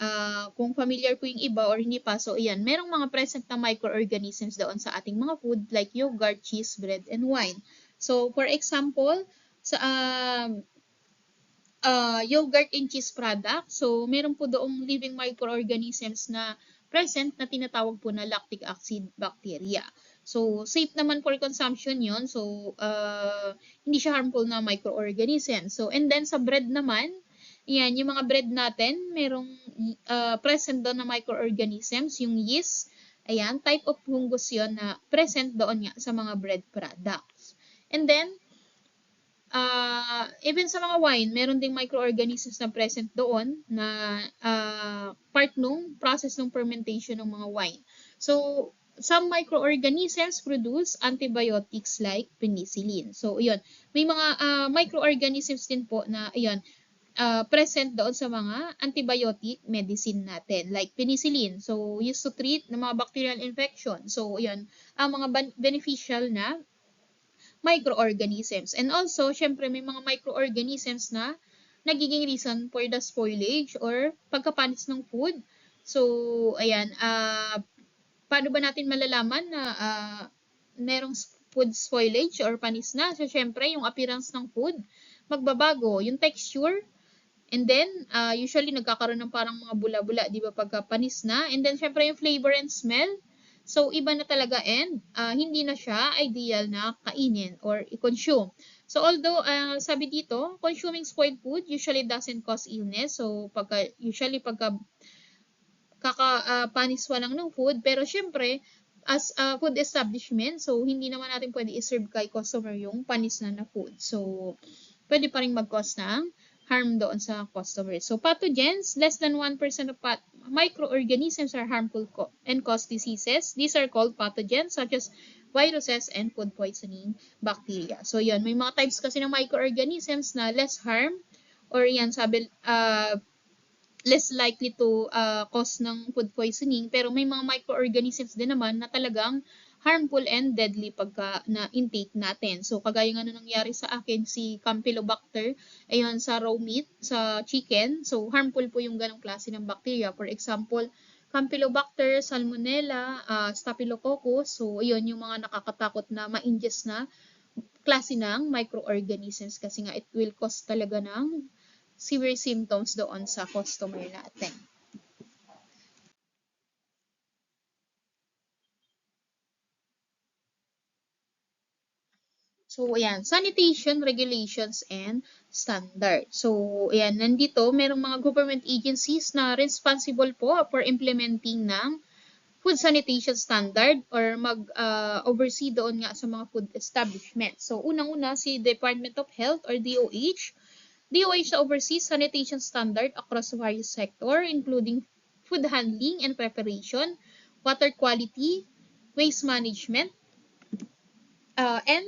kung familiar po yung iba or hindi pa, so ayan, merong mga present na microorganisms doon sa ating mga food like yogurt, cheese, bread, and wine. So, for example, sa yogurt and cheese product, so meron po doong living microorganisms na present na tinatawag po na lactic acid bacteria. So, safe naman for consumption yon. So, hindi siya harmful na microorganism. So, and then sa bread naman, yan, yung mga bread natin, merong present doon na microorganisms, yung yeast, ayan, type of fungus yon na present doon nga sa mga bread products. And then, even sa mga wine, meron ding microorganisms na present doon na part nung process ng fermentation ng mga wine. So, some microorganisms produce antibiotics like penicillin. So, yun. May mga microorganisms din po na, yun, present doon sa mga antibiotic medicine natin, like penicillin. So, used to treat ng mga bacterial infection. So, yun, ang mga beneficial na microorganisms. And also, syempre, may mga microorganisms na nagiging reason for the spoilage or pagkapanis ng food. So, ayan, paano ba natin malalaman na merong food spoilage or panis na? So, syempre, yung appearance ng food, magbabago. Yung texture, and then, usually, nagkakaroon ng parang mga bula-bula, di ba, pagka panis na. And then, syempre, yung flavor and smell. So, iba na talaga and hindi na siya ideal na kainin or i-consume. So, although, sabi dito, consuming spoiled food usually doesn't cause illness. So, usually, pagka paniswa lang ng food. Pero syempre, as a food establishment, so hindi naman natin pwede i-serve kay customer yung panis na food. So, pwede pa rin mag-cause ng harm doon sa customer. So, pathogens, less than 1% of microorganisms are harmful and cause diseases. These are called pathogens such as viruses and food poisoning bacteria. So, yan. May mga types kasi ng microorganisms na less harm or yan, sabi, less likely to cause ng food poisoning, pero may mga microorganisms din naman na talagang harmful and deadly pagka na intake natin. So, kagaya nga nangyari sa akin, si Campylobacter, ayun, sa raw meat, sa chicken. So, harmful po yung ganong klase ng bacteria. For example, Campylobacter, Salmonella, Staphylococcus. So, ayun, yung mga nakakatakot na ma-ingest na klase ng microorganisms kasi nga it will cause talaga ng severe symptoms doon sa customer natin. So, ayan, sanitation regulations and standards. So, ayan, nandito, merong mga government agencies na responsible po for implementing ng food sanitation standard or mag-oversee doon nga sa mga food establishment. So, unang-una, si Department of Health or DOH. DOH oversees sanitation standard across various sectors, including food handling and preparation, water quality, waste management, and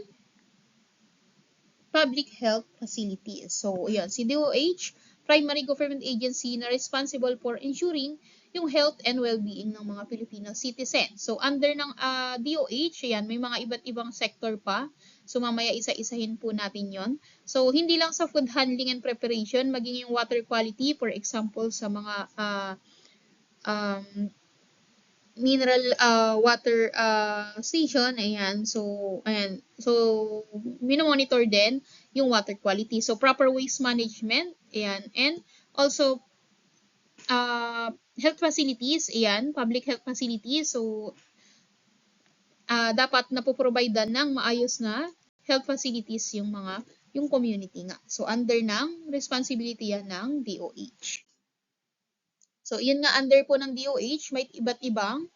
public health facilities. So, ayan, si DOH, primary government agency na responsible for ensuring yung health and well-being ng mga Filipino citizens. So, under ng DOH, ayan, may mga iba't ibang sector pa. So, mamaya isa-isahin po natin yon. So, hindi lang sa food handling and preparation, maging yung water quality, for example, sa mga mineral water station, ayan. So, ayan. So, minomonitor din yung water quality. So, proper waste management, ayan. And also, health facilities, ayan. Public health facilities. So, dapat napoprovide ng maayos na health facilities yung community nga. So, under ng responsibility yan ng DOH. So, yun nga, under po ng DOH, may iba't ibang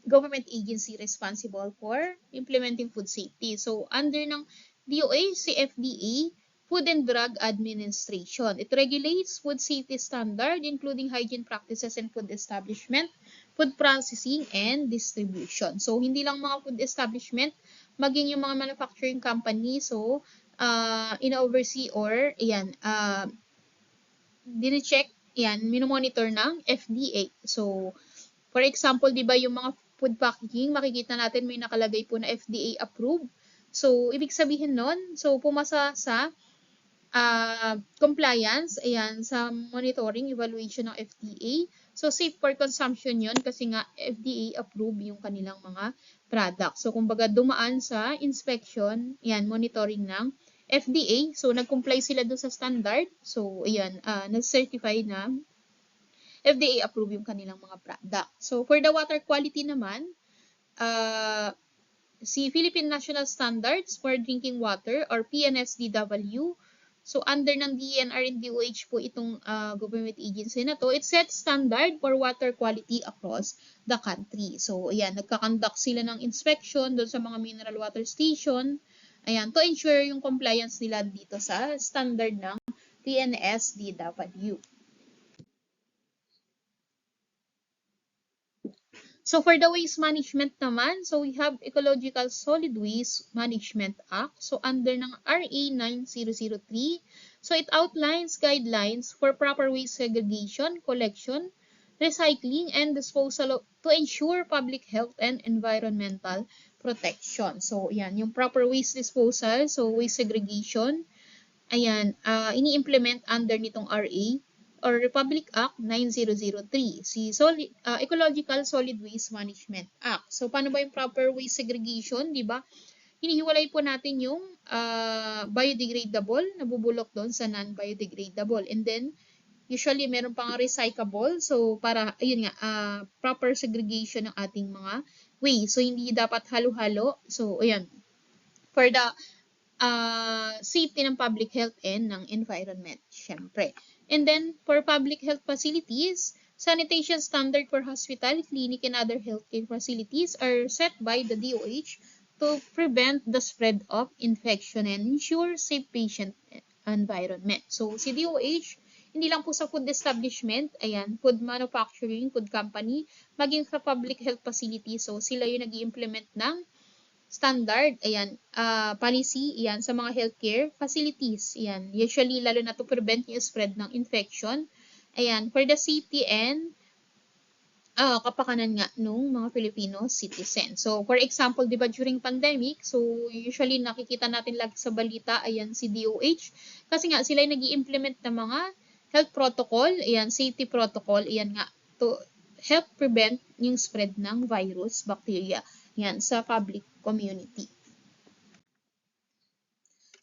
government agency responsible for implementing food safety. So, under ng DOH, si FDA, Food and Drug Administration. It regulates food safety standard, including hygiene practices and food establishment, food processing, and distribution. So, hindi lang mga food establishment, maging yung mga manufacturing company. So, in-oversee or, ayan, dine-check, yan, minomonitor ng FDA. So, for example, di ba yung mga food packaging, makikita natin may nakalagay po na FDA approved. So, ibig sabihin nun, so pumasa sa compliance, ayan, sa monitoring, evaluation ng FDA. So, safe for consumption yun kasi nga FDA approved yung kanilang mga product. So, kumbaga dumaan sa inspection, ayan, monitoring ng FDA. So, nag-comply sila doon sa standard. So, ayan, nag-certify na FDA approve yung kanilang mga product. So, for the water quality naman, si Philippine National Standards for Drinking Water or PNSDW, so under ng DENR and DOH po itong government agency na to, it sets standard for water quality across the country. So, ayan, nagkakonduct sila ng inspection doon sa mga mineral water station, ayan, to ensure yung compliance nila dito sa standard ng PNSDW. So, for the waste management naman, so we have Ecological Solid Waste Management Act. So, under ng RA 9003, so it outlines guidelines for proper waste segregation, collection, recycling, and disposal to ensure public health and environmental protection. So, yan, yung proper waste disposal, so waste segregation, ayan, ini-implement under nitong RA or Republic Act 9003, Ecological Solid Waste Management Act. So, paano ba yung proper waste segregation, di ba? Hinihiwalay po natin yung biodegradable, nabubulok doon sa non-biodegradable. And then, usually, meron pang recyclable. So, para, ayun nga, proper segregation ng ating mga waste. So, hindi dapat halo-halo. So, ayun. For the safety ng public health and ng environment, syempre. And then, for public health facilities, sanitation standard for hospital, clinic, and other healthcare facilities are set by the DOH to prevent the spread of infection and ensure safe patient environment. So, si DOH, hindi lang po sa food establishment, ayan, food manufacturing, food company, maging sa public health facility. So, sila yung nag-i-implement ng standard, ayan, policy, ayan, sa mga healthcare facilities, ayan, usually, lalo na to prevent yung spread ng infection, ayan, for the safety and kapakanan nga nung mga Filipino citizen. So, for example, di ba, during pandemic, so, usually, nakikita natin lagi sa balita, ayan, si DOH, kasi nga, sila yung nag-i-implement ng mga health protocol, ayan, safety protocol, ayan nga, to help prevent yung spread ng virus, bacteria, yan, sa public community.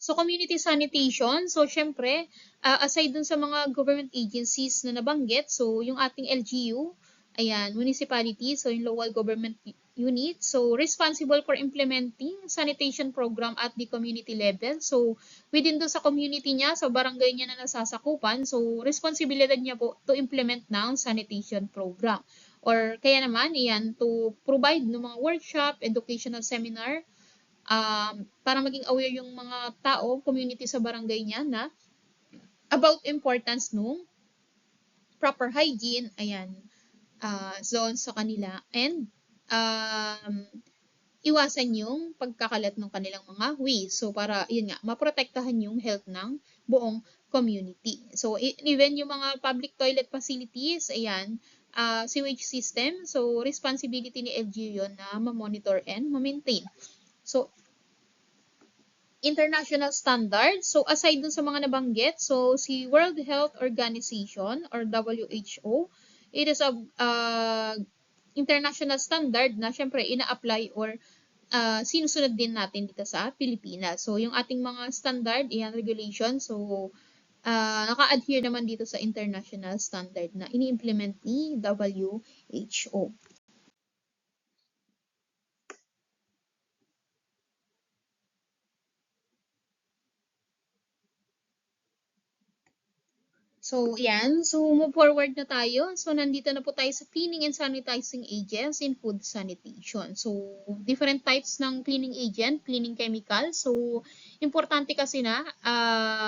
So, community sanitation. So, syempre, aside dun sa mga government agencies na nabanggit, so, yung ating LGU, ayan, municipality, so, yung local government unit, so, responsible for implementing sanitation program at the community level. So, within do sa community niya, sa barangay niya na nasasakupan, so, responsibilidad niya po to implement ng sanitation program. Or kaya naman, iyan, to provide ng mga workshop, educational seminar, para maging aware yung mga tao, community sa barangay niya na about importance nung proper hygiene, ayan, zone sa kanila, and iwasan yung pagkakalat ng kanilang mga waste. So, para, yun nga, maprotektahan yung health ng buong community. So, even yung mga public toilet facilities, ayan, sewage system, so, responsibility ni LGU yun na ma-monitor and ma-maintain. So, international standards, so, aside dun sa mga nabanggit, so, si World Health Organization, or WHO, it is a international standard na syempre ina-apply or sinusunod din natin dito sa Pilipinas. So, yung ating mga standard, yan, regulation, so, naka-adhere naman dito sa international standard na ini-implement ni WHO. So, yan. So, move forward na tayo. So, nandito na po tayo sa cleaning and sanitizing agents in food sanitation. So, different types ng cleaning agent, cleaning chemical. So, importante kasi na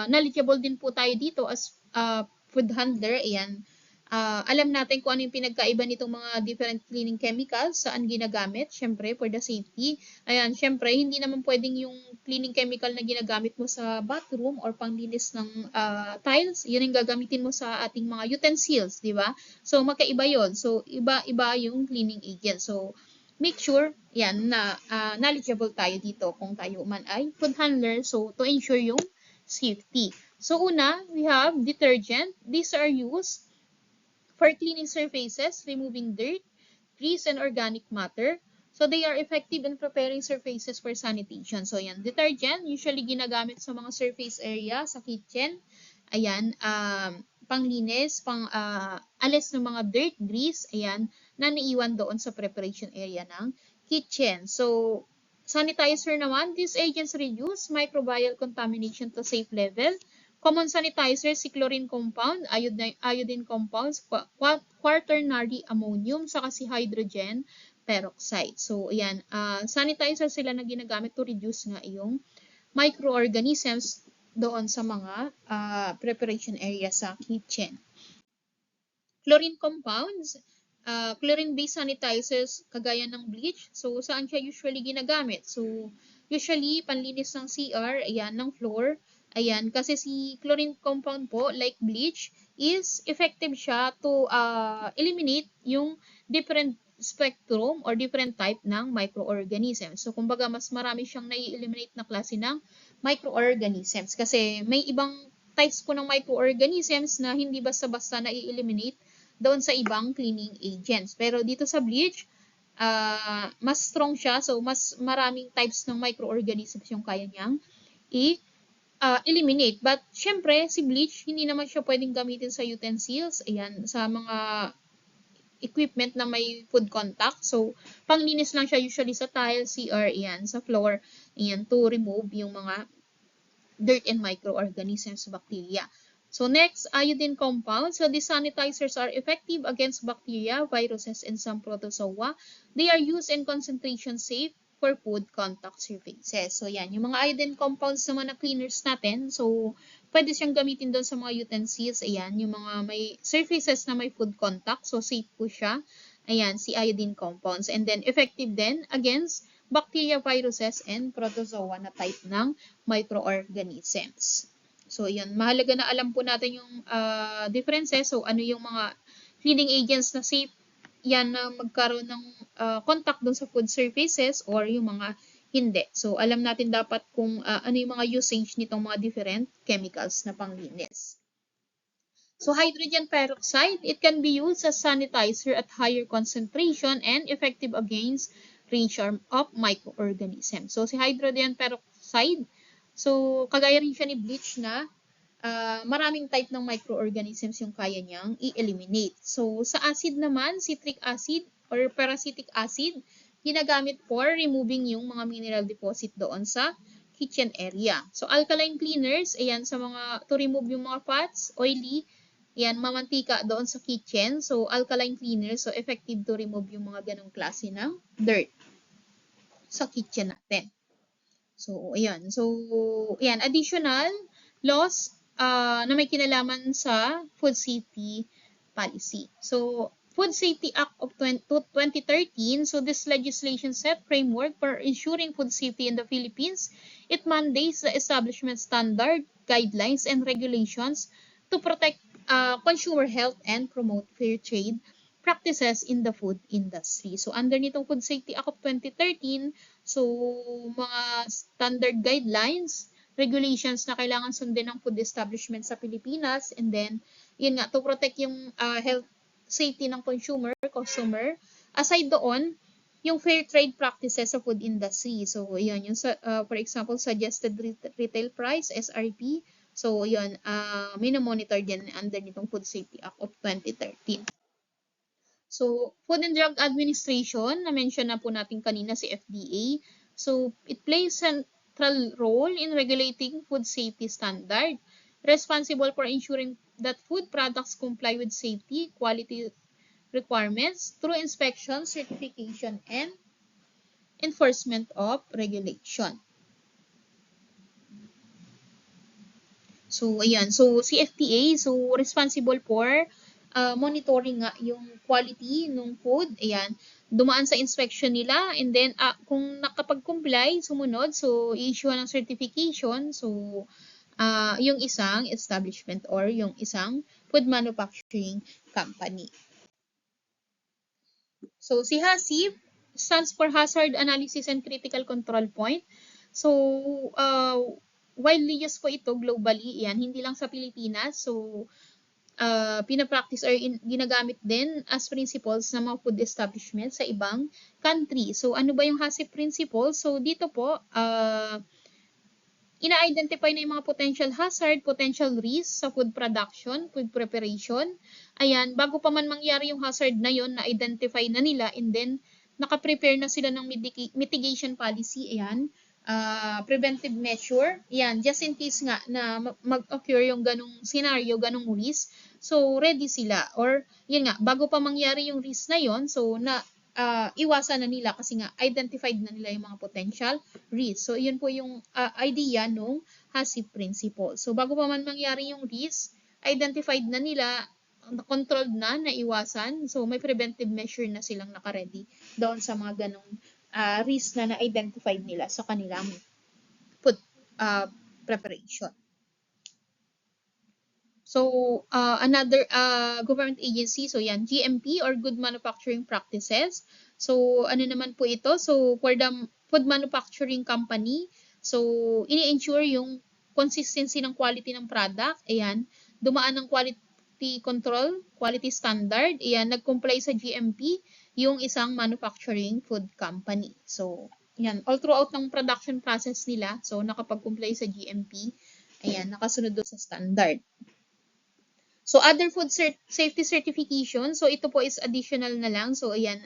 knowledgeable din po tayo dito as food handler. Ayan. Alam natin kung ano yung pinagkaiba nitong mga different cleaning chemicals, saan ginagamit, syempre, for the safety. Ayan, syempre, hindi naman pwedeng yung cleaning chemical na ginagamit mo sa bathroom or panglinis ng tiles, yun yung gagamitin mo sa ating mga utensils, di ba? So, magkaiba yun. So, iba-iba yung cleaning agent. So, make sure, yan, na knowledgeable tayo dito kung tayo man ay food handler. So, to ensure yung safety. So, una, we have detergent. These are used for cleaning surfaces, removing dirt, grease, and organic matter. So, they are effective in preparing surfaces for sanitation. So, yan. Detergent, usually ginagamit sa mga surface area, sa kitchen. Ayan, panglinis, alis ng mga dirt, grease, ayan, na naiwan doon sa preparation area ng kitchen. So, sanitizer naman, these agents reduce microbial contamination to safe level. Common sanitizer, si chlorine compound, iodine compounds, quaternary ammonium, saka si hydrogen peroxide. So, ayan, sanitizer sila na ginagamit to reduce nga yung microorganisms doon sa mga preparation area sa kitchen. Chlorine compounds, chlorine-based sanitizers kagaya ng bleach. So, saan siya usually ginagamit? So, usually, panlinis ng CR, ayan, ng floor. Ayan, kasi si chlorine compound po, like bleach, is effective siya to eliminate yung different spectrum or different type ng microorganisms. So, kumbaga, mas marami siyang nai-eliminate na klase ng microorganisms kasi may ibang types po ng microorganisms na hindi basta-basta na i-eliminate doon sa ibang cleaning agents. Pero dito sa bleach, mas strong siya. So, mas maraming types ng microorganisms yung kaya niyang eliminate. But, syempre, si bleach, hindi naman siya pwedeng gamitin sa utensils. Ayan, sa mga equipment na may food contact. So, panglinis lang siya usually sa tile, CR, ayan, sa floor, ayan, to remove yung mga dirt and microorganisms, bacteria. So next, iodine compounds. So these sanitizers are effective against bacteria, viruses, and some protozoa. They are used in concentration safe for food contact surfaces. So yan, yung mga iodine compounds naman na cleaners natin. So pwede siyang gamitin doon sa mga utensils. Ayan, yung mga may surfaces na may food contact. So safe po siya. Ayan, si iodine compounds. And then effective din against bacteria, viruses, and protozoa na type ng microorganisms. So, yun. Mahalaga na alam po natin yung differences. So, ano yung mga cleaning agents na safe yan na magkaroon ng contact dun sa food surfaces or yung mga hindi. So, alam natin dapat kung ano yung mga usage nitong mga different chemicals na panglinis. So, hydrogen peroxide, it can be used as sanitizer at higher concentration and effective against range of microorganisms. So, si hydrogen peroxide, so, kagaya rin siya ni bleach na maraming type ng microorganisms yung kaya niyang i-eliminate. So, sa acid naman, citric acid or parasitic acid, ginagamit for removing yung mga mineral deposit doon sa kitchen area. So, alkaline cleaners, ayan, sa mga, to remove yung mga fats, oily, ayan, mamantika doon sa kitchen. So, alkaline cleaners, so effective to remove yung mga ganong klase ng dirt sa kitchen natin. So, ayan. So, ayan, additional laws na may kinalaman sa food safety policy. So, Food Safety Act of 2013, so this legislation set framework for ensuring food safety in the Philippines. It mandates the establishment standard, guidelines, and regulations to protect consumer health and promote fair trade practices in the food industry. So, under nitong Food Safety Act of 2013, so, mga standard guidelines, regulations na kailangan sundin ng food establishment sa Pilipinas, and then, yun nga, to protect yung health safety ng customer. Aside doon, yung fair trade practices sa food industry. So, yun, yung, for example, suggested retail price, SRP. So, yun, minomonitor din under nitong Food Safety Act of 2013. So, Food and Drug Administration, na-mention na po natin kanina si FDA. So, it plays a central role in regulating food safety standard, responsible for ensuring that food products comply with safety, quality requirements through inspection, certification, and enforcement of regulation. So, ayan. So, si FDA, so, responsible for monitoring nga yung quality ng food. Ayan. Dumaan sa inspection nila, and then, kung nakapag-comply, sumunod, so, i-issue ng certification. So, yung isang establishment or yung isang food manufacturing company. So, si HACCP stands for Hazard Analysis and Critical Control Point. So, widely used po ito globally. Yan, hindi lang sa Pilipinas. So, pinapractice or ginagamit din as principles ng mga food establishment sa ibang country. So, ano ba yung HACCP principles? So, dito po, ina-identify na yung mga potential hazard, potential risk sa food production, food preparation. Ayan, bago pa man mangyari yung hazard na yon, na-identify na nila, and then naka-prepare na sila ng mitigation policy. Ayan, preventive measure. Ayan, just in case nga na mag-occur yung ganong scenario, ganong risk. So, ready sila. Or, yun nga, bago pa mangyari yung risk na yon, so iwasan na nila kasi nga identified na nila yung mga potential risk. So, yun po yung idea nung HACCP principle. So, bago pa man mangyari yung risk, identified na nila, controlled na, naiwasan. So, may preventive measure na silang nakaready doon sa mga ganong risk na na-identified nila sa kanilang food preparation. So, another government agency, so yan, GMP or Good Manufacturing Practices. So, ano naman po ito? So, for the food manufacturing company, so, ini-ensure yung consistency ng quality ng product, ayan, dumaan ng quality control, quality standard, ayan, nag-comply sa GMP yung isang manufacturing food company. So, ayan, all throughout ng production process nila, so nakapag-comply sa GMP, ayan, nakasunod doon sa standard. So, other food safety certification, so ito po is additional na lang. So, ayan,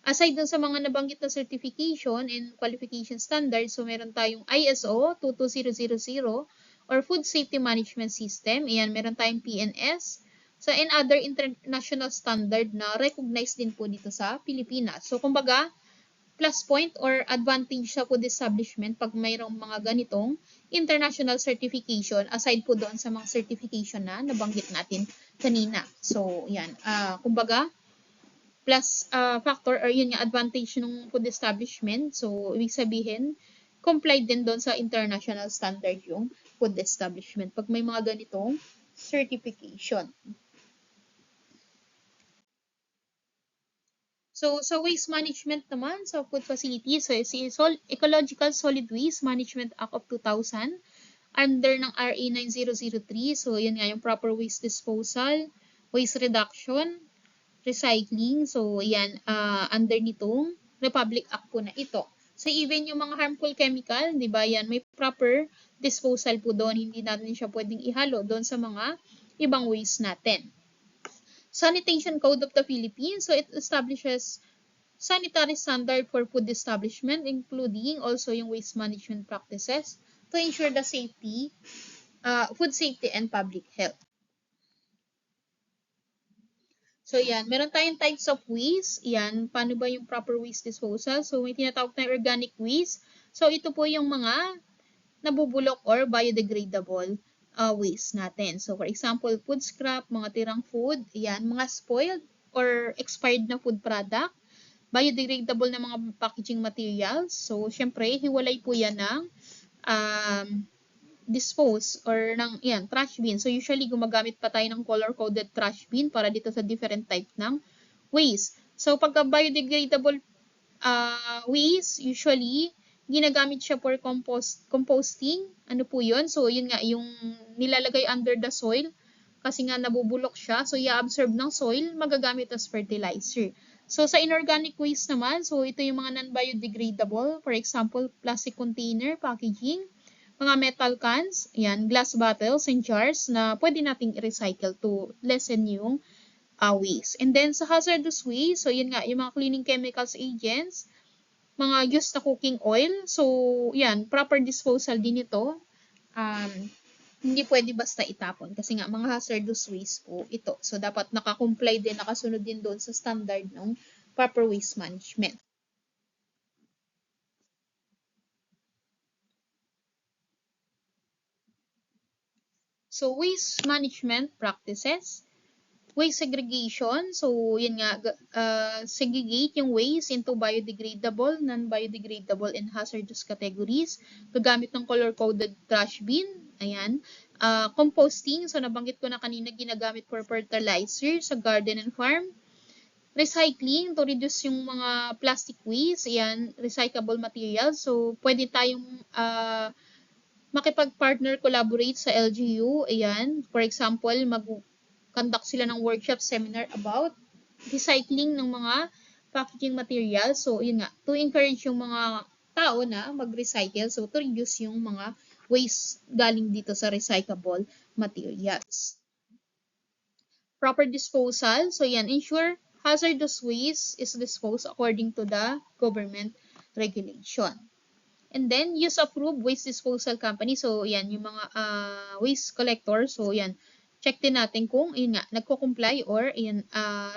aside dun sa mga nabanggit na certification and qualification standards, so meron tayong ISO 22000 or Food Safety Management System. Ayan, meron tayong PNS. So, and other international standard na recognized din po dito sa Pilipinas. So, kumbaga, plus point or advantage sa food establishment pag mayroong mga ganitong international certification aside po doon sa mga certification na nabanggit natin kanina. So, yan. Kumbaga, plus factor or yun nga advantage ng food establishment. So, ibig sabihin, complied din doon sa international standard yung food establishment pag may mga ganitong certification. So, sa waste management naman, sa food facilities, so si Ecological Solid Waste Management Act of 2000, under ng RA 9003, so yun nga yung proper waste disposal, waste reduction, recycling, so yan, under nitong Republic Act po na ito. So, even yung mga harmful chemical, di ba, yan, may proper disposal po doon, hindi natin siya pwedeng ihalo doon sa mga ibang waste natin. Sanitation Code of the Philippines, so it establishes sanitary standard for food establishment, including also yung waste management practices to ensure the safety, food safety and public health. So, yan. Meron tayong types of waste. Yan. Paano ba yung proper waste disposal? So, may tinatawag tayong organic waste. So, ito po yung mga nabubulok or biodegradable waste natin. So, for example, food scrap, mga tirang food, yan, mga spoiled or expired na food product, biodegradable na mga packaging materials. So, syempre, hiwalay po yan ng dispose or ng yan, trash bin. So, usually, gumagamit pa tayo ng color-coded trash bin para dito sa different type ng waste. So, pagka biodegradable waste, usually, ginagamit siya for composting. Ano po yun? So, yun nga, yung nilalagay under the soil kasi nga nabubulok siya. So, i-absorb ng soil, magagamit as fertilizer. So, sa inorganic waste naman, so ito yung mga non-biodegradable. For example, plastic container, packaging, mga metal cans, yan, glass bottles and jars na pwede nating i-recycle to lessen yung waste. And then, sa hazardous waste, so yun nga, yung mga cleaning chemicals agents, mga used na cooking oil. So, yan, proper disposal din ito. Hindi pwede basta itapon kasi nga mga hazardous waste po ito. So, dapat nakakomply din, nakasunod din doon sa standard ng proper waste management. So, waste management practices. Waste segregation, so yun nga, segregate yung waste into biodegradable, non-biodegradable, and hazardous categories. Gagamit ng color-coded trash bin. Ayan. Composting, so nabanggit ko na kanina, ginagamit for fertilizer sa garden and farm. Recycling, to reduce yung mga plastic waste. Ayan, recyclable materials. So, pwede tayong makipag-partner, collaborate sa LGU. Ayan, for example, conduct sila ng workshop seminar about recycling ng mga packaging materials. So, yun nga, to encourage yung mga tao na mag-recycle. So, to reduce yung mga waste galing dito sa recyclable materials. Proper disposal. So, yan, ensure hazardous waste is disposed according to the government regulation. And then, use approved waste disposal company. So, yan, yung mga waste collectors. So, yan, check din natin kung, yun nga, nagko-comply or, yan,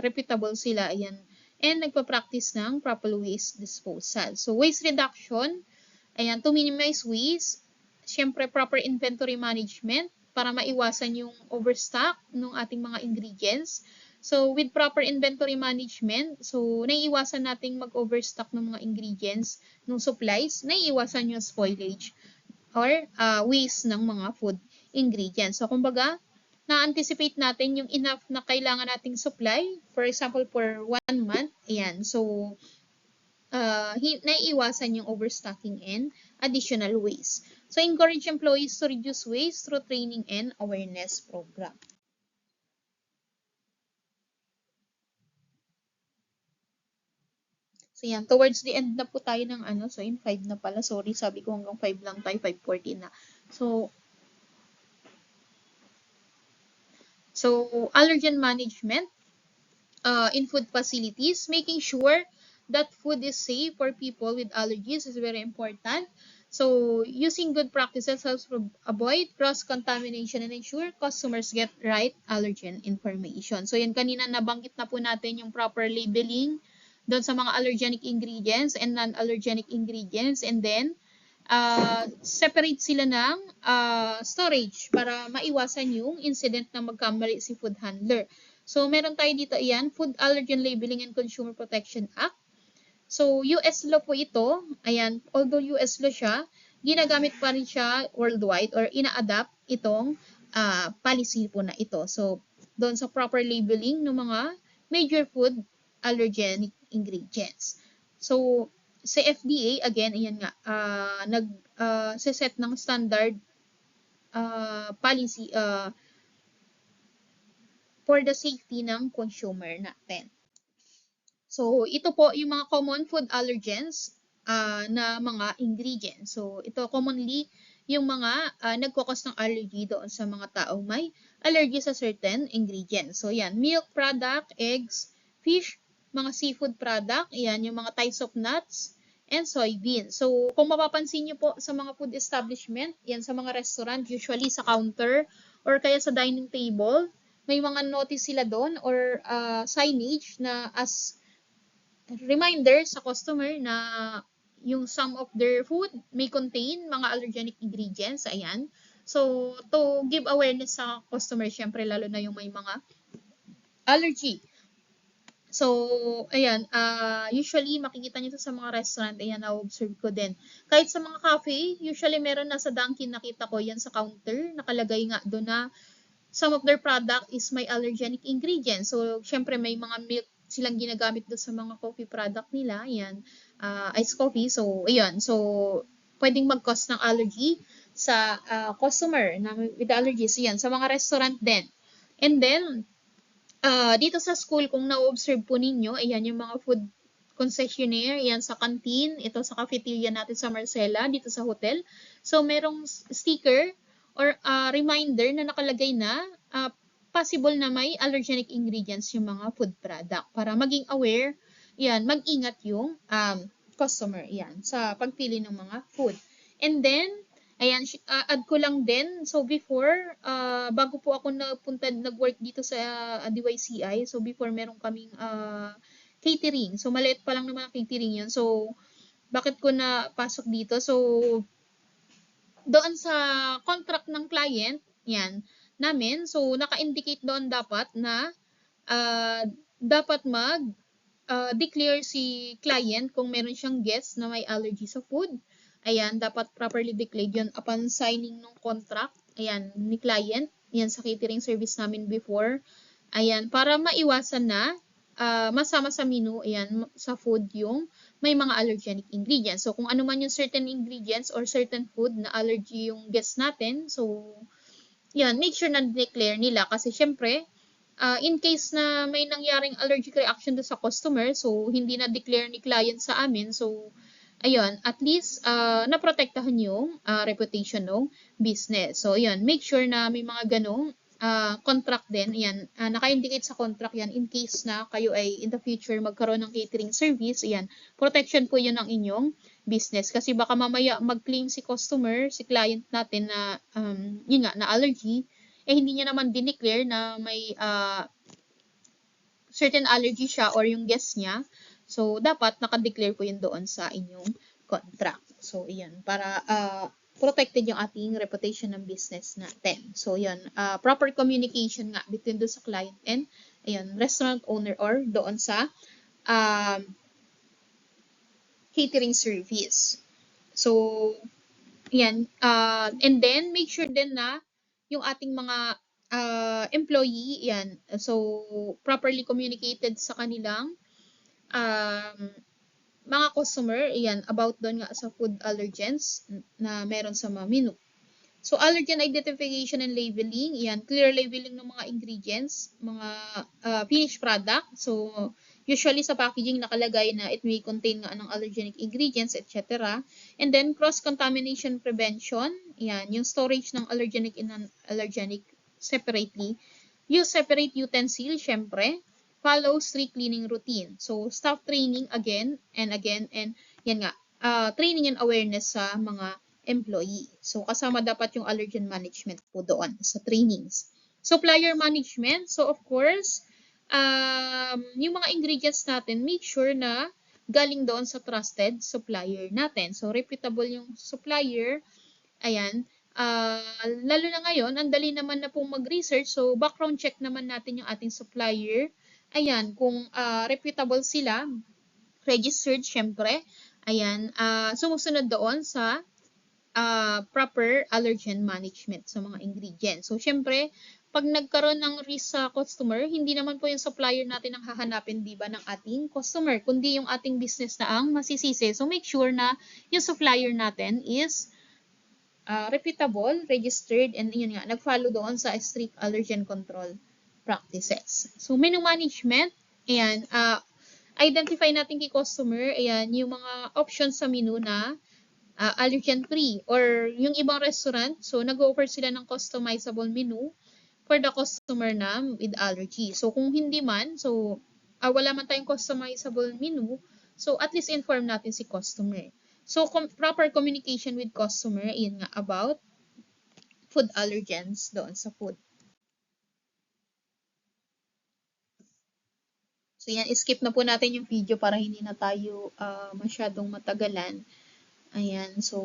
reputable sila, yan, and nagpa-practice ng proper waste disposal. So, waste reduction, ayan, to minimize waste, syempre, proper inventory management, para maiwasan yung overstock ng ating mga ingredients. So, with proper inventory management, so, naiiwasan nating mag-overstock ng mga ingredients, ng supplies, naiiwasan yung spoilage or waste ng mga food ingredients. So, kumbaga, na-anticipate natin yung enough na kailangan nating supply. For example, for 1 month, ayan. So, naiiwasan yung overstocking and additional waste. So, encourage employees to reduce waste through training and awareness program. So, yan. Towards the end na po tayo ng ano. So, in 5 na pala. Sorry, sabi ko hanggang 5 lang tayo. 5:40 na. So, allergen management in food facilities, making sure that food is safe for people with allergies is very important. So, using good practices helps avoid cross-contamination and ensure customers get right allergen information. So, yan kanina nabanggit na po natin yung proper labeling doon sa mga allergenic ingredients and non-allergenic ingredients, and then separate sila ng storage para maiwasan yung incident na magkamali si food handler. So, meron tayo dito, ayan, Food Allergen Labeling and Consumer Protection Act. So, US law po ito. Ayan, although US law siya, ginagamit pa rin siya worldwide or ina-adapt itong policy po na ito. So, doon sa proper labeling ng mga major food allergenic ingredients. So, sa FDA, again, ayan nga, nag-set ng standard policy for the safety ng consumer natin. So, ito po yung mga common food allergens na mga ingredients. So, ito commonly yung mga nagkukos ng allergy doon sa mga taong may allergy sa certain ingredients. So, yan, milk product, eggs, fish, mga seafood product, yan, yung mga types of nuts, and soybeans. So, kung mapapansin nyo po sa mga food establishment, yan sa mga restaurant, usually sa counter or kaya sa dining table, may mga notice sila doon or signage na as reminder sa customer na yung some of their food may contain mga allergenic ingredients. Ayan. So, to give awareness sa customer, syempre, lalo na yung may mga allergy. So, ayan, usually makikita nyo ito sa mga restaurant, ayan, na-observe ko din. Kahit sa mga cafe, usually meron na sa Dunkin', nakita ko yan sa counter, nakalagay nga doon na some of their product is may allergenic ingredients. So, syempre may mga milk silang ginagamit doon sa mga coffee product nila. Ayan, iced coffee. So, ayan. So, pwedeng mag-cause ng allergy sa customer na with allergies. Ayan, sa mga restaurant din. And then, dito sa school, kung na-observe po ninyo, ayan yung mga food concessionaire, ayan sa canteen, ito sa cafeteria natin sa Marcela, dito sa hotel. So, merong sticker or reminder na nakalagay na possible na may allergenic ingredients yung mga food product. Para maging aware, yan, mag-ingat yung customer yan, sa pagpili ng mga food. And then, ayan, add ko lang din, so before, bago po ako nag-work dito sa DYCI, so before meron kaming catering. So, maliit pa lang naman ang catering yun. So, bakit ko napasok dito? So, doon sa contract ng client, yan, namin, so naka-indicate doon dapat na dapat declare si client kung meron siyang guest na may allergy sa food. Ayan, dapat properly declared yun upon signing ng contract, ayan, ni client, yan sa catering service namin before. Ayan, para maiwasan na masama sa menu, ayan, sa food yung may mga allergenic ingredients. So, kung ano man yung certain ingredients or certain food na allergy yung guest natin, so, yan, make sure na declare nila. Kasi, syempre, in case na may nangyaring allergic reaction do sa customer, so, hindi na declare ni client sa amin, so, ayun, at least, naprotektahan yung reputation ng business. So, ayun, make sure na may mga ganong contract din, yan, naka-indicate sa contract yan in case na kayo ay in the future magkaroon ng catering service, yan, protection po yun ng inyong business. Kasi baka mamaya mag-claim si customer, si client natin na, yun nga, na allergy, hindi niya naman dineclare na may certain allergy siya or yung guest niya. So, dapat naka-declare po yun doon sa inyong contract. So, yan, para protected yung ating reputation ng business natin. So, yun, proper communication nga between doon sa client and, ayun, restaurant owner or doon sa catering service. So, yan, and then, make sure din na yung ating mga employee, yan, so, properly communicated sa kanilang mga customer, ayan, about doon nga sa food allergens na meron sa mga menu. So, allergen identification and labeling, yan, clear labeling ng mga ingredients, mga finished product. So, usually sa packaging nakalagay na it may contain nga ng allergenic ingredients, etc. And then, cross-contamination prevention, yan, yung storage ng allergenic and non-allergenic separately. Use separate utensil, syempre. Follow strict cleaning routine. So, staff training again, and yan nga, training and awareness sa mga employee. So, kasama dapat yung allergen management po doon sa trainings. Supplier management. So, of course, yung mga ingredients natin, make sure na galing doon sa trusted supplier natin. So, reputable yung supplier. Ayan. Lalo na ngayon, ang dali naman na pong mag-research. So, background check naman natin yung ating supplier. Ayan, kung reputable sila, registered syempre. Ayan, sumusunod doon sa proper allergen management sa mga ingredients. So, syempre, pag nagkaroon ng risk sa customer, hindi naman po yung supplier natin ang hahanapin, di ba, ng ating customer, kundi yung ating business na ang masisisi. So, make sure na yung supplier natin is reputable, registered, and yun nga, nag-follow doon sa strict allergen control practices. So, menu management, ayan, identify natin kay customer, ayan, yung mga options sa menu na allergen-free, or yung ibang restaurant, so nag-offer sila ng customizable menu for the customer na with allergy. So kung hindi man, so wala man tayong customizable menu, so at least inform natin si customer. So proper communication with customer, yun nga, about food allergens doon sa food. So yan, skip na po natin yung video para hindi na tayo masyadong matagalan. Ayan, so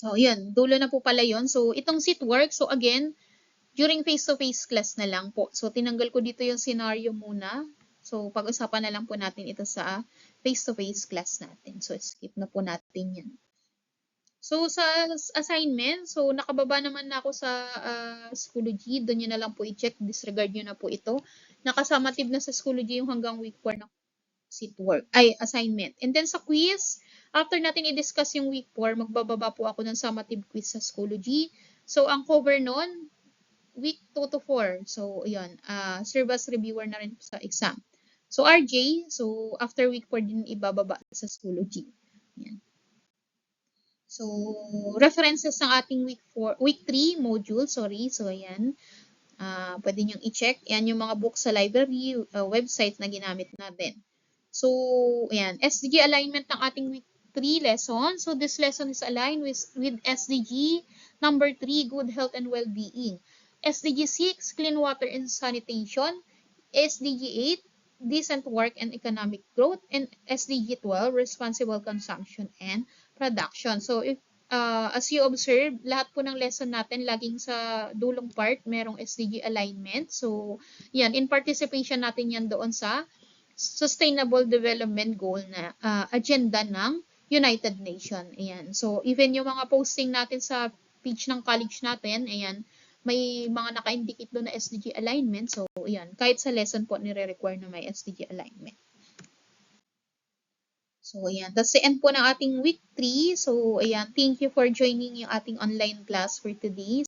oh, yun. Dulo na po pala yun. So, itong seat work, so again, during face-to-face class na lang po. So, tinanggal ko dito yung scenario muna. So, pag-usapan na lang po natin ito sa face-to-face class natin. So, skip na po natin yan. So, sa assignment, so nakababa naman na ako sa Schoology. Doon nyo na lang po i-check. Disregard nyo na po ito. Nakasummative na sa Schoology yung hanggang week 4 na seat work, assignment. And then sa quiz, after natin i-discuss yung week 4, magbababa po ako ng summative quiz sa Schoology. So, ang cover nun, week 2 to 4. So, yun, serve as reviewer na rin sa exam. So, RJ, so after week 4 din ibababa sa Schoology. Yan. So, references ng ating week 3 module, sorry. So, ayan. Pwede nyo i-check. Yan yung mga books sa library, website na ginamit natin. So, ayan, SDG alignment ng ating week 3 lesson. So, this lesson is aligned with SDG number 3, good health and well-being. SDG 6, clean water and sanitation. SDG 8, decent work and economic growth. And SDG 12, responsible consumption and production. So, if as you observe, lahat po ng lesson natin, laging sa dulong part, merong SDG alignment. So, yan, in participation natin yan doon sa Sustainable Development Goal na agenda ng United Nations. Ayan. So, even yung mga posting natin sa page ng college natin, ayan, may mga naka-indicate doon na SDG alignment. So, ayan, kahit sa lesson po, nire-require na may SDG alignment. So, ayan. That's the end po ng ating week 3. So, ayan, thank you for joining yung ating online class for today.